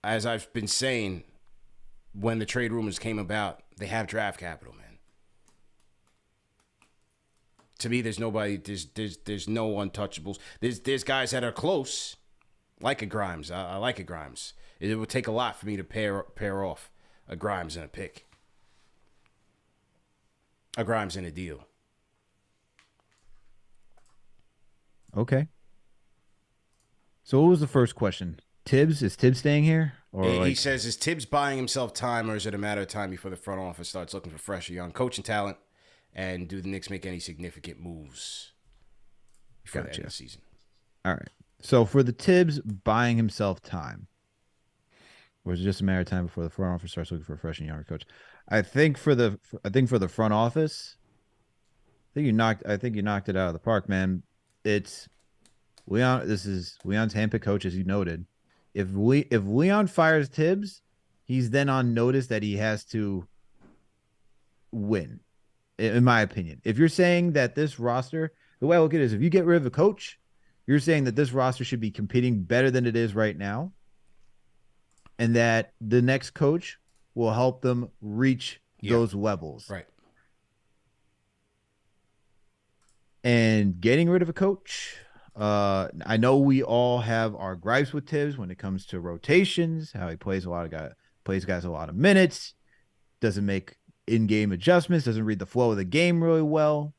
as I've been saying, when the trade rumors came about, they have draft capital, man. To me, there's nobody. There's no untouchables. There's guys that are close, like a Grimes. I like a Grimes. It would take a lot for me to pair off a Grimes and a pick. A Grimes and a deal. Okay. So what was the first question? Tibbs? Is Tibbs staying here? Or he says, is Tibbs buying himself time, or is it a matter of time before the front office starts looking for fresh young coaching talent? And do the Knicks make any significant moves before the end of the season? All right. So for the Tibbs buying himself time, or is it just a matter of time before the front office starts looking for a fresh and younger coach? I think for the front office, I think you knocked it out of the park, man. It's Leon. This is Leon's handpicked coach, as you noted. If Leon fires Tibbs, he's then on notice that he has to win. In my opinion, if you're saying that this roster, the way I look at it is, if you get rid of a coach, you're saying that this roster should be competing better than it is right now, and that the next coach will help them reach those levels. Right. And getting rid of a coach, I know we all have our gripes with Tibbs when it comes to rotations, how he plays guys a lot of minutes, doesn't make in-game adjustments, doesn't read the flow of the game really well.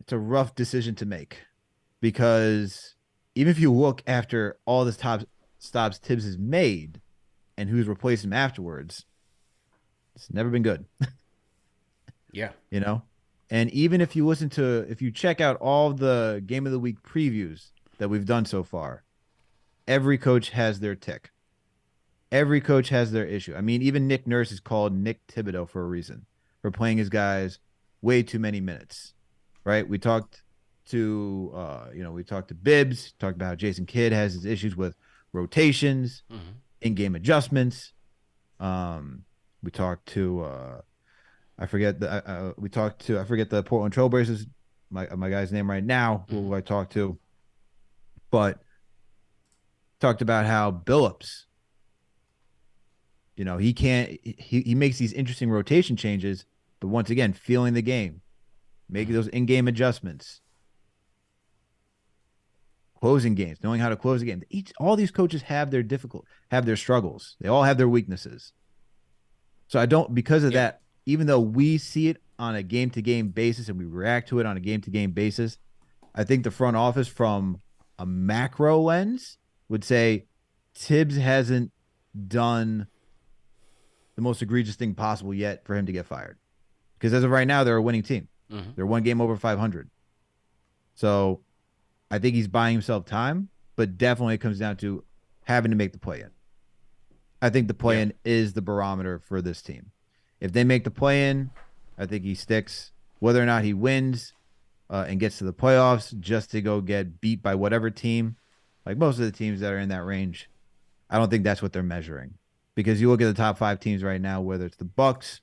It's a rough decision to make, because even if you look after all the stops Tibbs has made and who's replaced him afterwards, it's never been good. Yeah. You know? And even if you check out all the Game of the Week previews that we've done so far, every coach has their tick. Every coach has their issue. I mean, even Nick Nurse is called Nick Thibodeau for a reason, for playing his guys way too many minutes, right? We talked to Bibbs, talked about how Jason Kidd has his issues with rotations, in-game adjustments. We talked to I forget the Portland Trailblazers, my guy's name right now, who I talked to, but talked about how Billups, he makes these interesting rotation changes, but once again, feeling the game, making those in-game adjustments, closing games, knowing how to close a game. All these coaches have their struggles. They all have their weaknesses. So because of that, even though we see it on a game-to-game basis and we react to it on a game-to-game basis, I think the front office, from a macro lens, would say Tibbs hasn't done the most egregious thing possible yet for him to get fired. Because as of right now, they're a winning team. They're one game over 500. So I think he's buying himself time, but definitely it comes down to having to make the play-in. I think the play-in is the barometer for this team. If they make the play-in, I think he sticks. Whether or not he wins and gets to the playoffs just to go get beat by whatever team, like most of the teams that are in that range, I don't think that's what they're measuring. Because you look at the top 5 teams right now, whether it's the Bucks,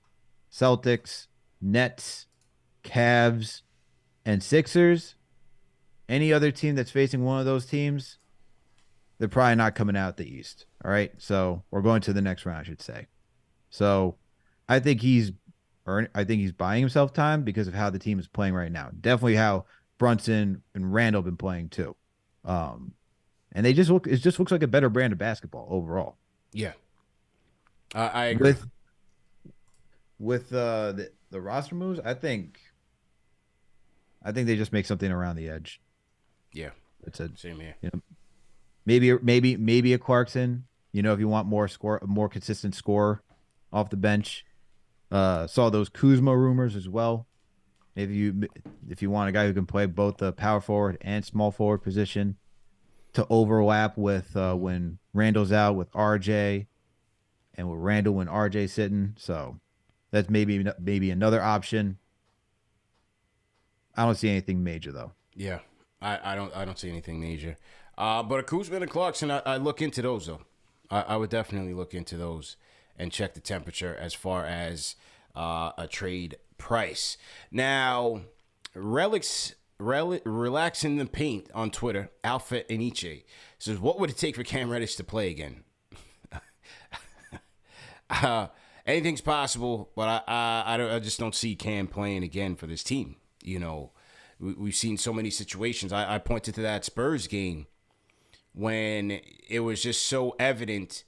Celtics, Nets, Cavs, and Sixers, any other team that's facing one of those teams, they're probably not coming out the East. All right, so we're going to the next round, I should say. So I think he's buying himself time because of how the team is playing right now. Definitely how Brunson and Randle have been playing too. And it just looks like a better brand of basketball overall. Yeah. I agree. With the roster moves, I think they just make something around the edge. Yeah. Same here. Maybe a Clarkson, if you want a more consistent score off the bench. Saw those Kuzma rumors as well. If you want a guy who can play both the power forward and small forward position to overlap with when Randall's out with RJ, and with Randall when RJ's sitting. So that's maybe another option. I don't see anything major though. Yeah, I don't see anything major. But a Kuzma and a Clarkson, I look into those though. I would definitely look into those and check the temperature as far as a trade price. Now, Relaxing the Paint on Twitter, Alpha Aniche says, what would it take for Cam Reddish to play again? Anything's possible, but I just don't see Cam playing again for this team. You know, we've seen so many situations. I pointed to that Spurs game when it was just so evident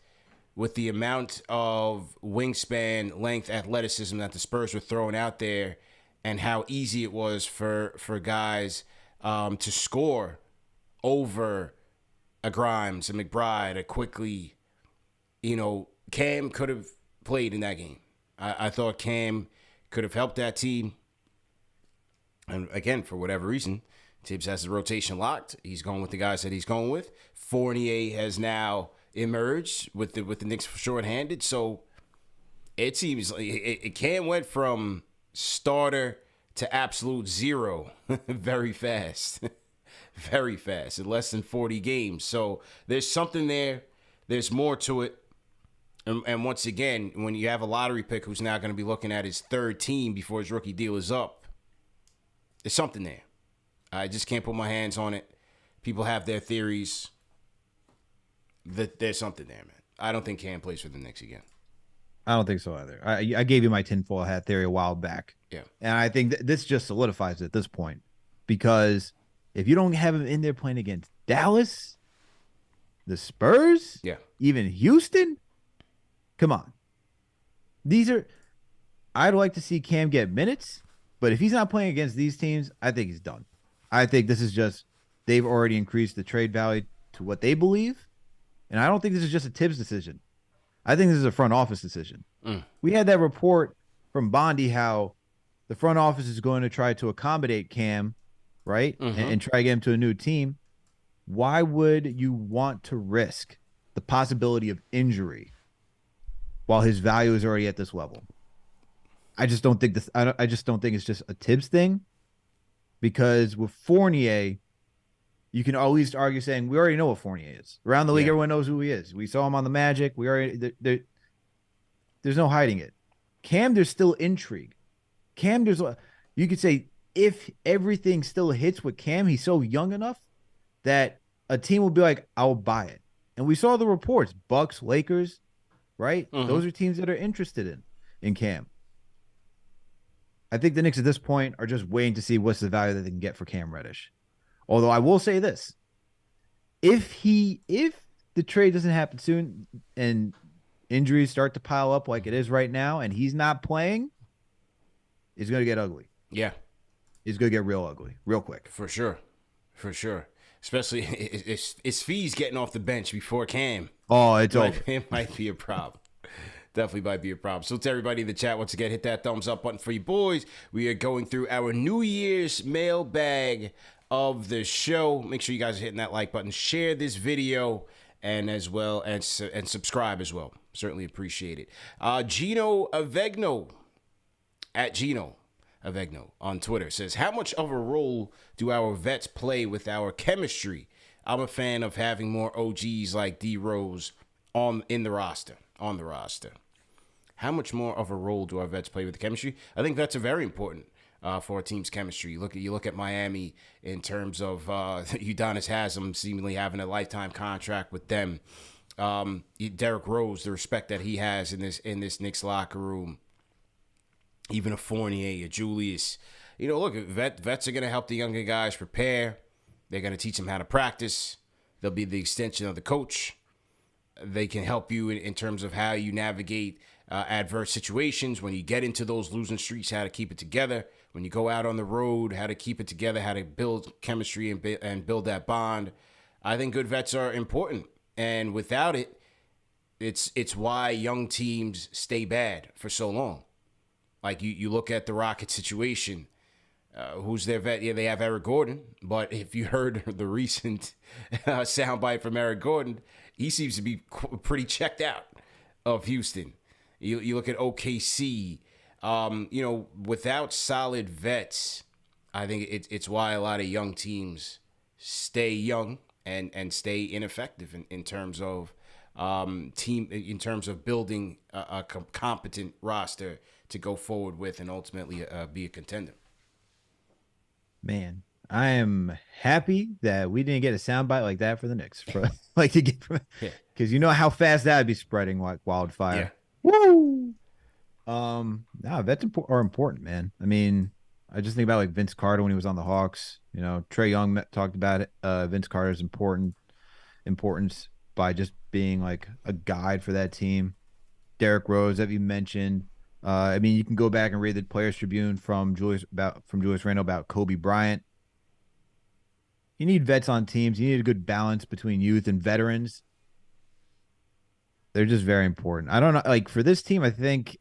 with the amount of wingspan, length, athleticism that the Spurs were throwing out there, and how easy it was for guys to score over a Grimes, a McBride, a Quickly. You know, Cam could have played in that game. I thought Cam could have helped that team. And again, for whatever reason, Tibbs has the rotation locked. He's going with the guys that he's going with. Fournier has now emerged with the Knicks shorthanded. So it seems like Cam went from starter to absolute zero very fast. Very fast in less than 40 games. So there's something there. There's more to it. And once again, when you have a lottery pick who's now going to be looking at his third team before his rookie deal is up, there's something there. I just can't put my hands on it. People have their theories. There's something there, man. I don't think Cam plays for the Knicks again. I don't think so either. I gave you my tinfoil hat theory a while back. Yeah. And I think this just solidifies it at this point. Because if you don't have him in there playing against Dallas, the Spurs, even Houston, come on. I'd like to see Cam get minutes, but if he's not playing against these teams, I think he's done. I think this is just, they've already increased the trade value to what they believe. And I don't think this is just a Tibbs decision. I think this is a front office decision. We had that report from Bondi how the front office is going to try to accommodate Cam, right? And try to get him to a new team. Why would you want to risk the possibility of injury while his value is already at this level? I just don't think I just don't think it's just a Tibbs thing, because with Fournier, you can always argue saying we already know what Fournier is. Around the league, everyone knows who he is. We saw him on the Magic. We already there's no hiding it. Cam, there's still intrigue. Cam, you could say if everything still hits with Cam, he's so young enough that a team will be like, I'll buy it. And we saw the reports, Bucks, Lakers, right? Those are teams that are interested in Cam. I think the Knicks at this point are just waiting to see what's the value that they can get for Cam Reddish. Although I will say this, if the trade doesn't happen soon and injuries start to pile up like it is right now and he's not playing, it's going to get ugly. Yeah. It's going to get real ugly, real quick. For sure. Especially it's Fees getting off the bench before Cam. Oh, it's over. It might be a problem. Definitely might be a problem. So to everybody in the chat, once again, hit that thumbs up button for you boys. We are going through our New Year's mailbag of the show. Make sure you guys are hitting that like button. Share this video and as well and subscribe as well. Certainly appreciate it. Gino Avegno at Gino Avegno on Twitter says, how much of a role do our vets play with our chemistry? I'm a fan of having more OGs like D Rose on the roster. How much more of a role do our vets play with the chemistry? I think vets are very important for a team's chemistry. You look at Miami in terms of Udonis Haslem seemingly having a lifetime contract with them. Derrick Rose, the respect that he has in this Knicks locker room. Even a Fournier, a Julius. Look, vets are going to help the younger guys prepare. They're going to teach them how to practice. They'll be the extension of the coach. They can help you in terms of how you navigate adverse situations. When you get into those losing streaks, how to keep it together. When you go out on the road, how to keep it together, how to build chemistry and build that bond. I think good vets are important. And without it, it's why young teams stay bad for so long. Like you look at the Rockets situation. Who's their vet? Yeah, they have Eric Gordon. But if you heard the recent soundbite from Eric Gordon, he seems to be pretty checked out of Houston. You look at OKC. Without solid vets, I think it's why a lot of young teams stay young and stay ineffective in terms of in terms of building a competent roster to go forward with and ultimately be a contender. Man, I am happy that we didn't get a soundbite like that for the Knicks. Because you know how fast that would be spreading like wildfire. Yeah. Woo! Vets are important, man. I mean, I just think about like Vince Carter when he was on the Hawks. You know, Trae Young talked about it. Vince Carter's importance by just being like a guide for that team. Derrick Rose, that you mentioned. I mean, you can go back and read the Players Tribune from Julius Randle about Kobe Bryant. You need vets on teams. You need a good balance between youth and veterans. They're just very important. I don't know, like for this team, I think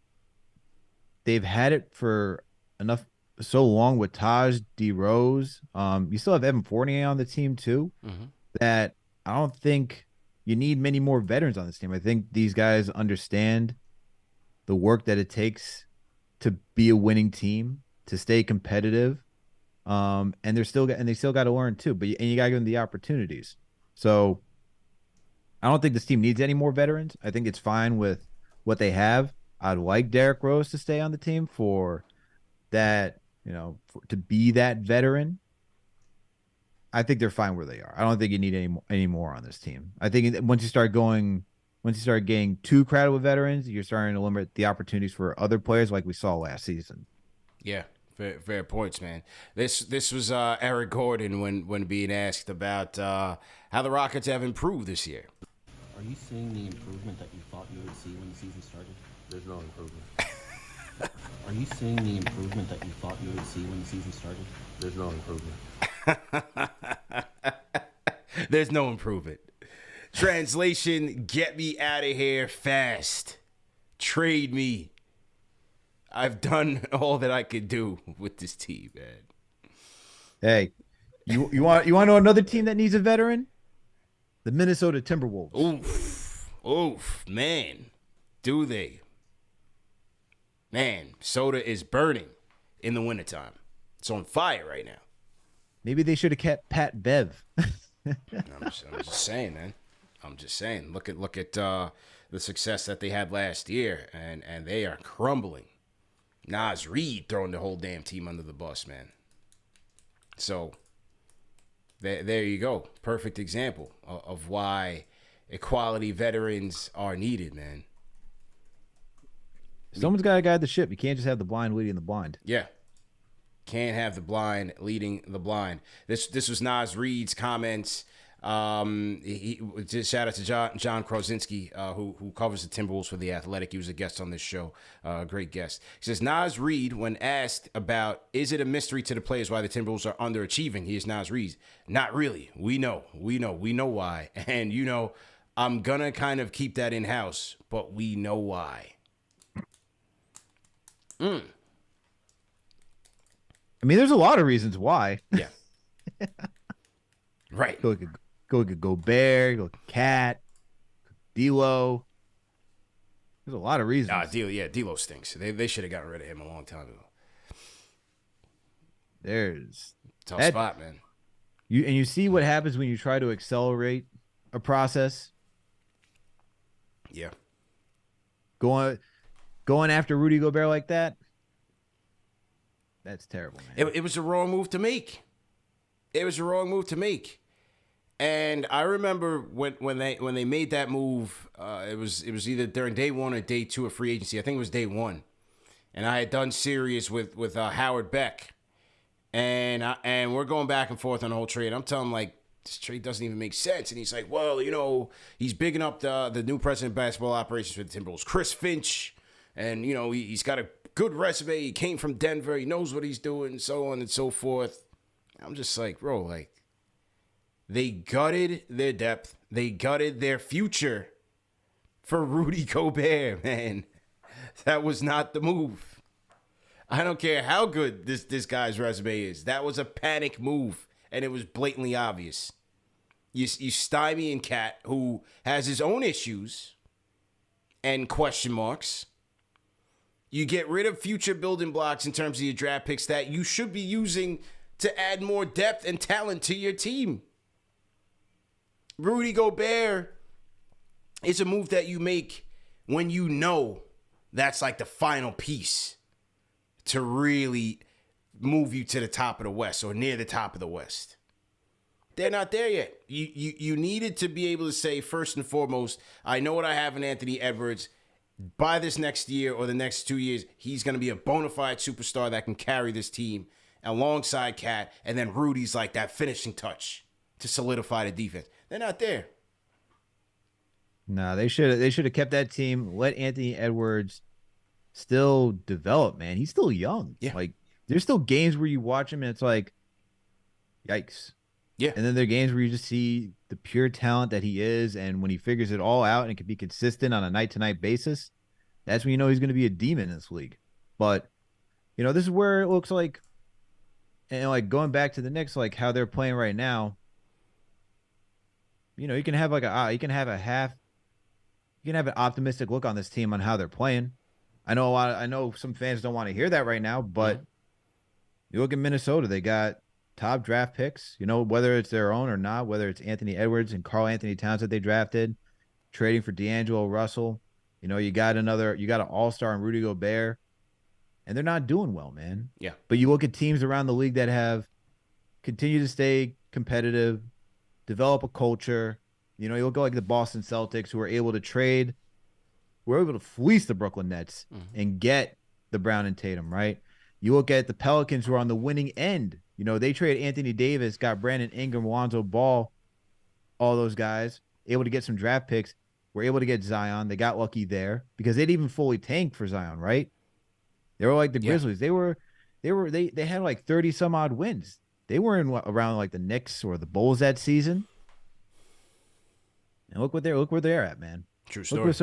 they've had it for so long with Taj D. Rose. You still have Evan Fournier on the team too. Mm-hmm. That I don't think you need many more veterans on this team. I think these guys understand the work that it takes to be a winning team, to stay competitive. And they still got to learn too, and you got to give them the opportunities. So I don't think this team needs any more veterans. I think it's fine with what they have. I'd like Derrick Rose to stay on the team for that, to be that veteran. I think they're fine where they are. I don't think you need any more on this team. I think once you start getting too crowded with veterans, you're starting to limit the opportunities for other players like we saw last season. Yeah, fair points, man. This was Eric Gordon when being asked about how the Rockets have improved this year. Are you seeing the improvement that you thought you would see when the season started? There's no improvement. Are you seeing the improvement that you thought you would see when the season started? There's no improvement. There's no improvement. Translation, get me out of here fast. Trade me. I've done all that I could do with this team, man. Hey, you want to know another team that needs a veteran? The Minnesota Timberwolves. Oof, man. Do they? Man, soda is burning in the wintertime. It's on fire right now. Maybe they should have kept Pat Bev. I'm just saying, man. I'm just saying. Look at the success that they had last year, and they are crumbling. Nas Reed throwing the whole damn team under the bus, man. So there you go. Perfect example of why equality veterans are needed, man. Someone's got to guide the ship. You can't just have the blind leading the blind. Yeah. Can't have the blind leading the blind. This was Nas Reed's comments. He just shout out to John Krasinski, who covers the Timberwolves for The Athletic. He was a guest on this show, great guest. He says Nas Reed, when asked about is it a mystery to the players why the Timberwolves are underachieving, here's Nas Reed. Not really. We know why, and I'm gonna kind of keep that in house, but we know why. I mean, there's a lot of reasons why. Yeah. Right. Go get Gobert, go get Cat, D'Lo. There's a lot of reasons. D'Lo stinks. They should have gotten rid of him a long time ago. There's tough spot, man. You see what happens when you try to accelerate a process. Yeah. Going after Rudy Gobert like that. That's terrible, man. It was the wrong move to make. And I remember when they made that move, it was either during day one or day two of free agency. I think it was day one, and I had done Sirius with Howard Beck, and we're going back and forth on the whole trade. I'm telling him, like, this trade doesn't even make sense, and he's like, well, he's bigging up the new president of basketball operations for the Timberwolves, Chris Finch, and he's got a good resume. He came from Denver. He knows what he's doing, so on and so forth. I'm just like, bro, like. They gutted their depth. They gutted their future for Rudy Gobert, man. That was not the move. I don't care how good this guy's resume is. That was a panic move, and it was blatantly obvious. You stymie and Cat, who has his own issues and question marks. You get rid of future building blocks in terms of your draft picks that you should be using to add more depth and talent to your team. Rudy Gobert is a move that you make when that's like the final piece to really move you to the top of the West or near the top of the West. They're not there yet. You needed to be able to say, first and foremost, I know what I have in Anthony Edwards. By this next year or the next 2 years, he's going to be a bona fide superstar that can carry this team alongside Cat. And then Rudy's like that finishing touch to solidify the defense. They're not there. No, they should have kept that team. Let Anthony Edwards still develop, man. He's still young. Yeah. Like, there's still games where you watch him and it's like, yikes. Yeah. And then there are games where you just see the pure talent that he is. And when he figures it all out and can be consistent on a night-to-night basis, that's when you know he's going to be a demon in this league. But, you know, this is where it looks like, and like going back to the Knicks, like how they're playing right now, you know, you can have an optimistic look on this team on how they're playing. I know some fans don't want to hear that right now, but you look at Minnesota, they got top draft picks, you know, whether it's their own or not, whether it's Anthony Edwards and Karl Anthony Towns that they drafted, trading for D'Angelo Russell. You know, you got an all-star in Rudy Gobert, and they're not doing well, man. Yeah. But you look at teams around the league that have continued to stay competitive, develop a culture. You know, you look at like the Boston Celtics, who were able to fleece the Brooklyn Nets and get the Brown and Tatum, right? You look at the Pelicans, who are on the winning end. You know, they traded Anthony Davis, got Brandon Ingram, Lonzo Ball, all those guys, able to get some draft picks. Were able to get Zion. They got lucky there because they didn't even fully tank for Zion, right? They were like the Grizzlies. They had like 30 some odd wins. They were in around like the Knicks or the Bulls that season. And look where they're at, man. True story.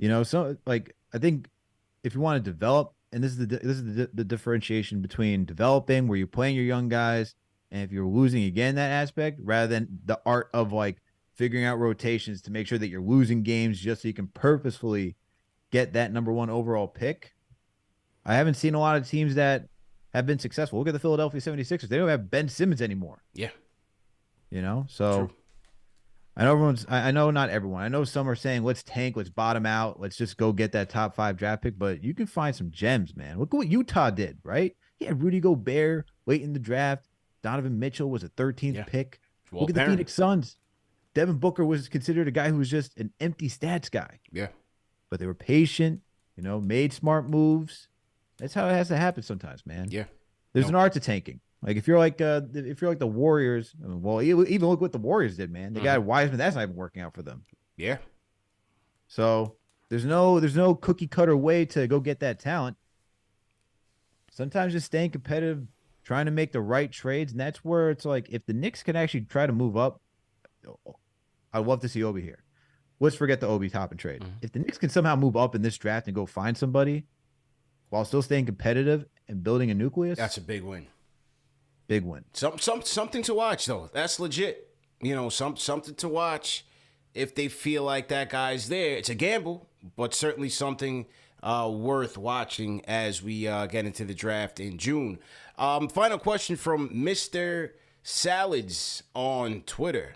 I think if you want to develop, and this is the differentiation between developing, where you're playing your young guys, and if you're losing again that aspect, rather than the art of like figuring out rotations to make sure that you're losing games just so you can purposefully get that number one overall pick. I haven't seen a lot of teams that have been successful. Look at the Philadelphia 76ers. They don't have Ben Simmons anymore. Yeah. You know, so True. I know not everyone. I know some are saying, let's tank, let's bottom out, let's just go get that top 5 draft pick. But you can find some gems, man. Look at what Utah did, right? He had Rudy Gobert late in the draft. Donovan Mitchell was a 13th pick. Look at the Phoenix Suns. Devin Booker was considered a guy who was just an empty stats guy. Yeah. But they were patient, you know, made smart moves. That's how it has to happen sometimes, man. Yeah. There's an art to tanking. Like if you're like the Warriors, well, even look what the Warriors did, man. They got Wiseman. That's not even working out for them. Yeah. So there's no cookie cutter way to go get that talent. Sometimes just staying competitive, trying to make the right trades, and that's where it's like if the Knicks can actually try to move up, I'd love to see Obi here. Let's forget the Obi Toppin trade. If the Knicks can somehow move up in this draft and go find somebody while still staying competitive and building a nucleus, that's a big win. Big win. Something to watch though. That's legit. You know, something to watch if they feel like that guy's there. It's a gamble, but certainly something worth watching as we get into the draft in June. Final question from Mr. Salads on Twitter.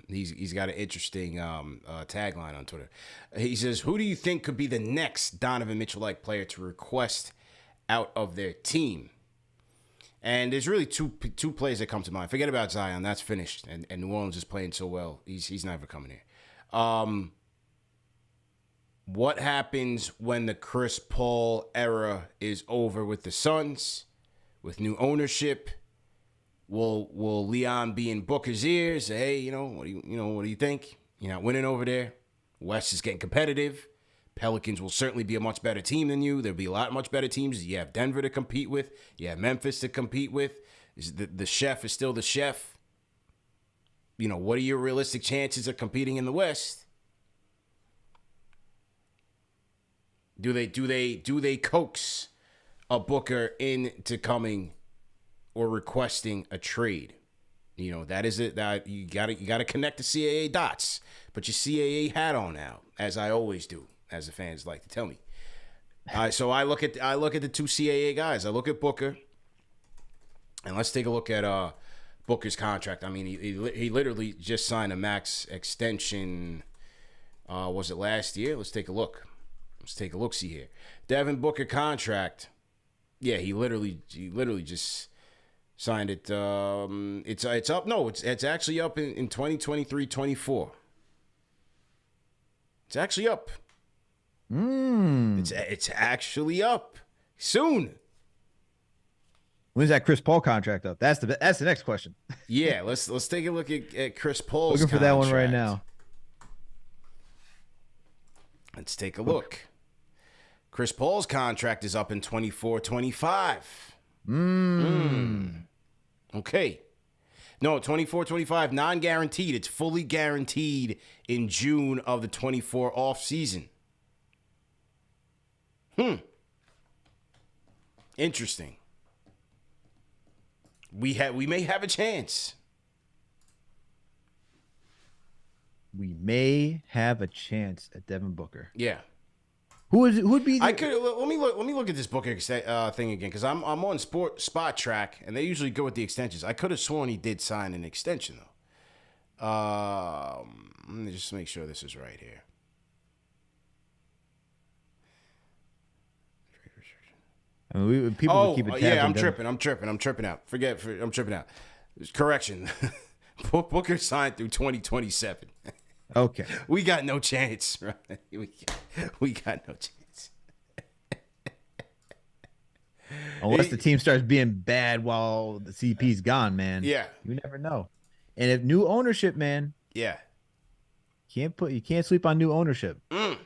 He's got an interesting tagline on Twitter. He says, who do you think could be the next Donovan Mitchell-like player to request out of their team? And there's really two players that come to mind. Forget about Zion. That's finished. And New Orleans is playing so well. He's never coming here. What happens when the Chris Paul era is over with the Suns, with new ownership? Will Leon be in Booker's ears? Say, hey, what do you think? You're not winning over there. West is getting competitive. Pelicans will certainly be a much better team than you. There'll be a lot much better teams. You have Denver to compete with. You have Memphis to compete with. The chef is still the chef. What are your realistic chances of competing in the West? Do they coax a Booker into coming or requesting a trade? That is it. That you gotta connect the CAA dots. Put your CAA hat on now, as I always do, as the fans like to tell me. So I look at the two CAA guys. I look at Booker, and let's take a look at Booker's contract. I mean, he literally just signed a max extension. Was it last year? Let's take a look. Let's take a look-see here. Devin Booker contract. Yeah, he literally just signed it. It's up. No, it's actually up in 2023-24. It's actually up. It's actually up soon. When's that Chris Paul contract up? That's the next question. Yeah, let's take a look at Chris Paul's Looking for that one right now. Let's take a look. Chris Paul's contract is up in 24-25. Okay. No, 24-25, non-guaranteed. It's fully guaranteed in June of the 24 off season. Interesting. We may have a chance. We may have a chance at Devin Booker. Yeah. Who'd be? I could let me look at this Booker thing again because I'm on Spot Track and they usually go with the extensions. I could have sworn he did sign an extension though. Let me just make sure this is right here. I mean, people would keep it. Yeah, I'm tripping out. I'm tripping out. Correction. Booker signed through 2027. Okay. We got no chance, right? We got no chance. Unless the team starts being bad while the CP's gone, man. Yeah. You never know. And if new ownership, man. Yeah. You can't sleep on new ownership. How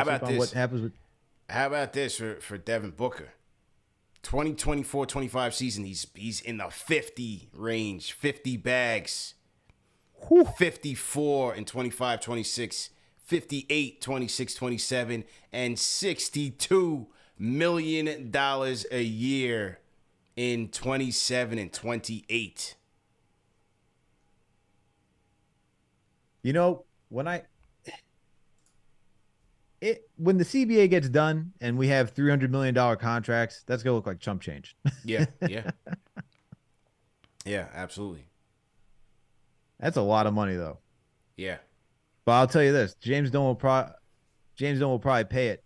about this? What happens with How about this for Devin Booker? 2024-25 season, he's in the 50 range, 50 bags. 54 in 25-26, 58 26-27, and $62 million a year in 27 and 28. You know, when the CBA gets done and we have $300 million contracts, that's gonna look like chump change. Yeah. Yeah, absolutely. That's a lot of money, though. Yeah. But I'll tell you this: James Dolan will probably pay it.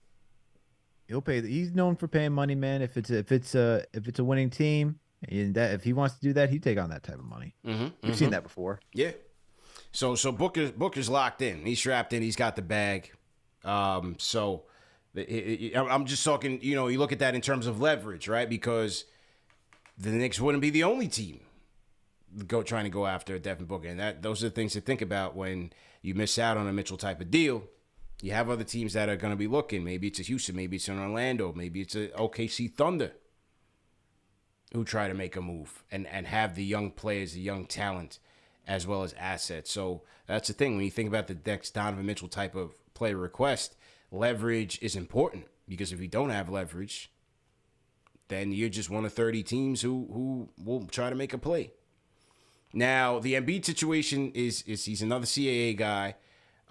He'll pay. He's known for paying money, man. If it's a winning team, and if he wants to do that, he'd take on that type of money. We've seen that before. Yeah. So Booker's locked in. He's strapped in. He's got the bag. I'm just talking. You know, you look at that in terms of leverage, right? Because the Knicks wouldn't be the only team trying to go after Devin Booker, and those are the things to think about when you miss out on a Mitchell type of deal. You have other teams that are going to be looking. Maybe it's a Houston, maybe it's an Orlando, maybe it's a OKC Thunder who try to make a move and have the young players, the young talent, as well as assets. So that's the thing when you think about the next Donovan Mitchell type of player request. Leverage is important because if you don't have leverage, then you're just one of 30 teams who will try to make a play. Now, the Embiid situation is he's another CAA guy.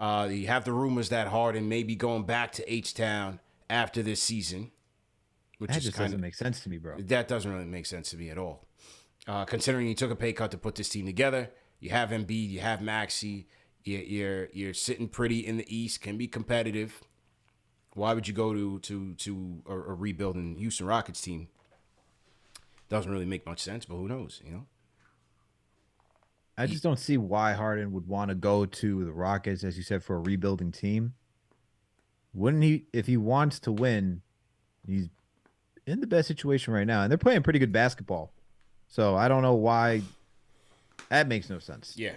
You have the rumors that Harden may be going back to H-Town after this season. Which That just doesn't make sense to me, bro. That doesn't really make sense to me at all. Considering he took a pay cut to put this team together. You have Embiid, you have Maxey. You're sitting pretty in the East, can be competitive. Why would you go to a rebuilding Houston Rockets team? Doesn't really make much sense, but who knows, you know? I just don't see why Harden would want to go to the Rockets, as you said, for a rebuilding team. Wouldn't he, if he wants to win, he's in the best situation right now. And they're playing pretty good basketball. So I don't know why. That makes no sense. Yeah.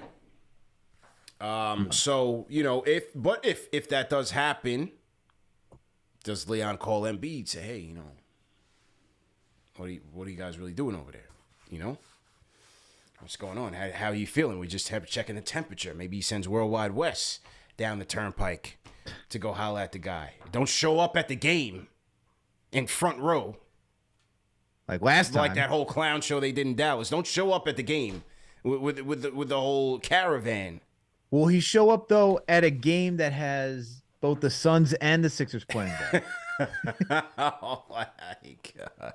So, you know, if that does happen, does Leon call Embiid, say, hey, you know, what are you guys really doing over there? You know? What's going on? How are you feeling? We just have checking the temperature. Maybe he sends Worldwide West down the turnpike to go holler at the guy. Don't show up at the game in front row. Like last time. Like that whole clown show they did in Dallas. Don't show up at the game with the whole caravan. Will he show up, though, at a game that has both the Suns and the Sixers playing there? Oh, my God.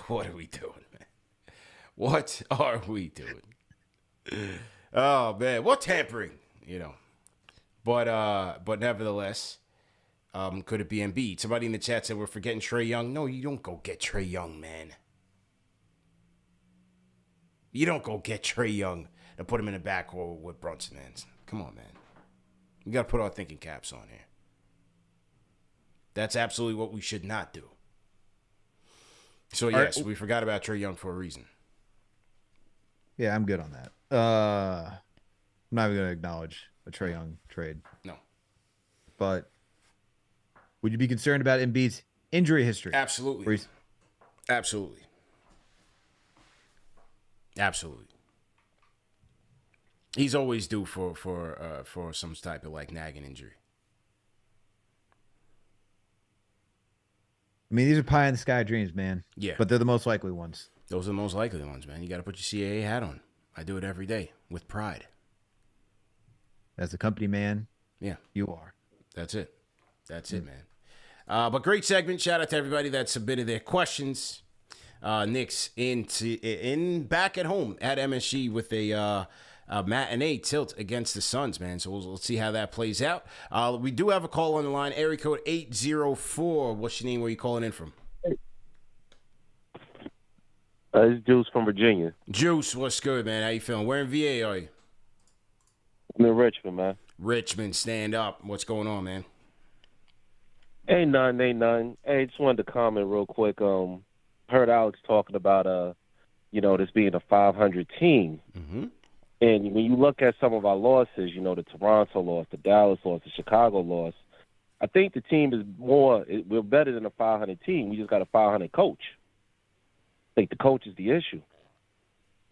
What are we doing, man? What are we doing? Oh, man. What tampering, you know? But nevertheless, Could it be Embiid? Somebody in the chat said we're forgetting Trae Young. No, you don't go get Trae Young, man. You don't go get Trae Young and put him in the backcourt with Brunson, man. Come on, man. We got to put our thinking caps on here. That's absolutely what we should not do. So, yes, we forgot about Trae Young for a reason. Yeah, I'm good on that. I'm not even going to acknowledge a Trae Young trade. No. But would you be concerned about Embiid's injury history? Absolutely. Absolutely. Absolutely. He's always due for some type of like nagging injury. I mean, these are pie in the sky dreams, man. Yeah. But they're the most likely ones. Those are the most likely ones, man. You got to put your CAA hat on. I do it every day with pride. As a company man, yeah, you are. That's it. That's it, man. But great segment. Shout out to everybody that submitted their questions. Knicks in back at home at MSG with a matinee tilt against the Suns, man. So we'll see how that plays out. We do have a call on the line. Area code 804. What's your name? Where you calling in from? It's Juice from Virginia. Juice, what's good, man? How you feeling? Where in VA are you? I'm in Richmond, man. Richmond, stand up. What's going on, man? Ain't none. Hey, just wanted to comment real quick. Heard Alex talking about this being a 500 team. Mm-hmm. And when you look at some of our losses, the Toronto loss, the Dallas loss, the Chicago loss, I think the team is we're better than a 500 team. We just got a 500 coach. I think the coach is the issue.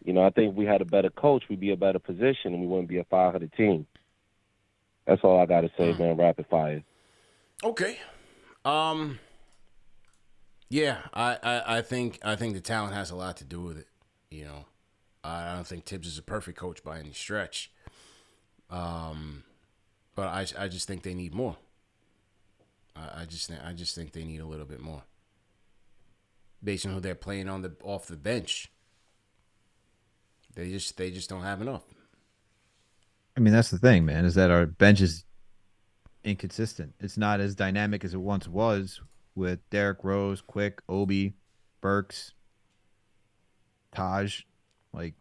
I think if we had a better coach, we'd be in a better position, and we wouldn't be a 500 team. That's all I got to say, man. Rapid fire. Okay. Yeah, I think the talent has a lot to do with it. I don't think Tibbs is a perfect coach by any stretch. But I just think they need more. I just think they need a little bit more. Based on who they're playing off the bench. They just don't have enough. I mean, that's the thing, man, is that our bench is inconsistent. It's not as dynamic as it once was with Derrick Rose, Quick, Obi, Burks, Taj. Like,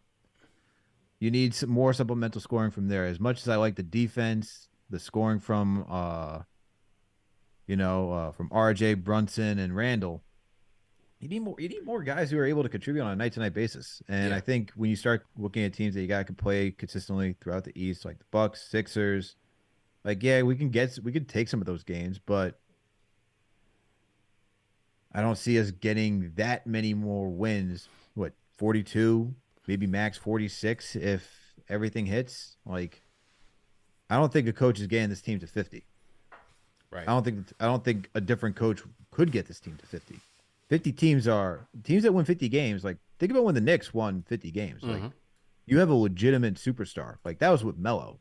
you need some more supplemental scoring from there. As much as I like the defense, the scoring from from RJ, Brunson, and Randle, you need more guys who are able to contribute on a night-to-night basis. And I think when you start looking at teams that you got can play consistently throughout the East, like the Bucks, Sixers, like, yeah, we can take some of those games, but I don't see us getting that many more wins. 42, maybe max 46 if everything hits. Like, I don't think a coach is getting this team to 50. Right. I don't think a different coach could get this team to 50. 50 teams that win 50 games. Like, think about when the Knicks won 50 games. Mm-hmm. Like, you have a legitimate superstar. Like, that was with Melo.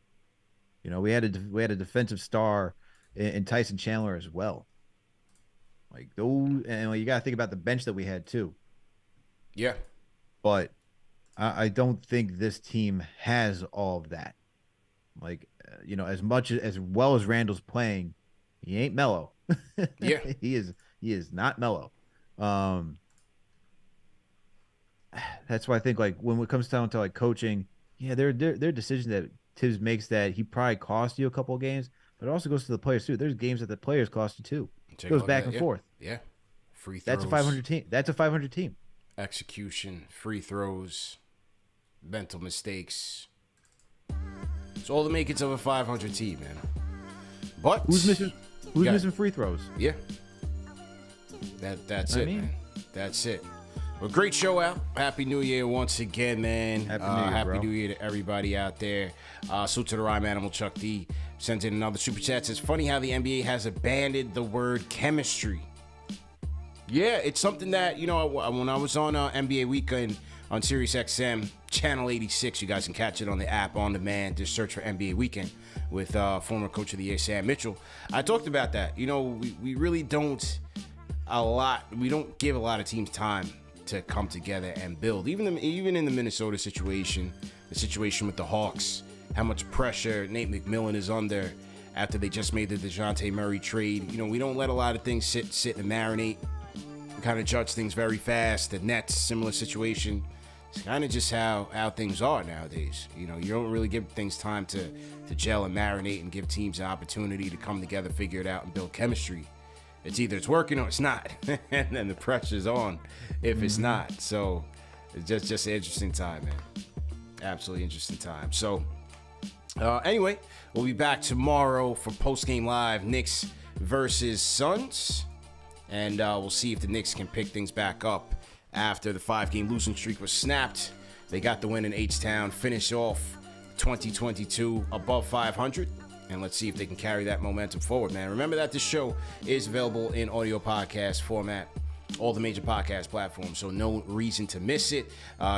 We had a defensive star in Tyson Chandler as well. Like, those, and you got to think about the bench that we had too. Yeah. But I don't think this team has all of that. Like, as well as Randall's playing, he ain't Melo. Yeah. He is not Melo. That's why I think, like, when it comes down to like coaching, yeah, there are decisions that Tibbs makes that he probably cost you a couple of games, but it also goes to the players too. There's games that the players cost you too. It goes back and forth. Yeah. Free throws. That's a 500 team. That's a 500 team. Execution, free throws, mental mistakes. It's all the makings of a 500 team, man. But who's missing free throws? Yeah. That's it, man. That's it. Well, great show out. Happy New Year once again, man. Happy New Year to everybody out there. Salute to the Rhyme Animal Chuck D. Sends in another super chat. It's funny how the NBA has abandoned the word chemistry. Yeah, it's something that, when I was on NBA Weekend on SiriusXM, Channel 86, you guys can catch it on the app on demand. Just search for NBA Weekend with former Coach of the Year, Sam Mitchell. I talked about that. We really don't we don't give a lot of teams time to come together and build. Even in the Minnesota situation, the situation with the Hawks, how much pressure Nate McMillan is under after they just made the DeJounte Murray trade. You know, we don't let a lot of things sit and marinate. We kind of judge things very fast. The Nets, similar situation. It's kind of just how things are nowadays. You know, you don't really give things time to gel and marinate and give teams an opportunity to come together, figure it out, and build chemistry. It's either it's working or it's not. And then the pressure's on if it's not. So it's just an interesting time, man. Absolutely interesting time. So anyway, we'll be back tomorrow for post-game live, Knicks versus Suns. And we'll see if the Knicks can pick things back up after the 5-game losing streak was snapped. They got the win in H-Town, finish off 2022 above 500. And let's see if they can carry that momentum forward, man. Remember that this show is available in audio podcast format, all the major podcast platforms, so no reason to miss it.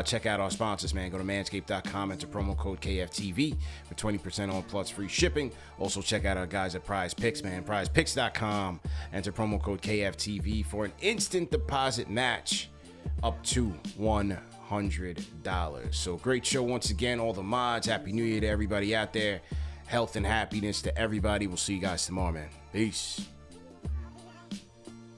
Check out our sponsors, man. Go to manscaped.com, enter promo code KFTV for 20% on plus free shipping. Also, check out our guys at Prize Picks, man. PrizePicks.com, enter promo code KFTV for an instant deposit match up to $100. So great show once again. All the mods, Happy New Year to everybody out there. Health and happiness to everybody. We'll see you guys tomorrow, man. Peace.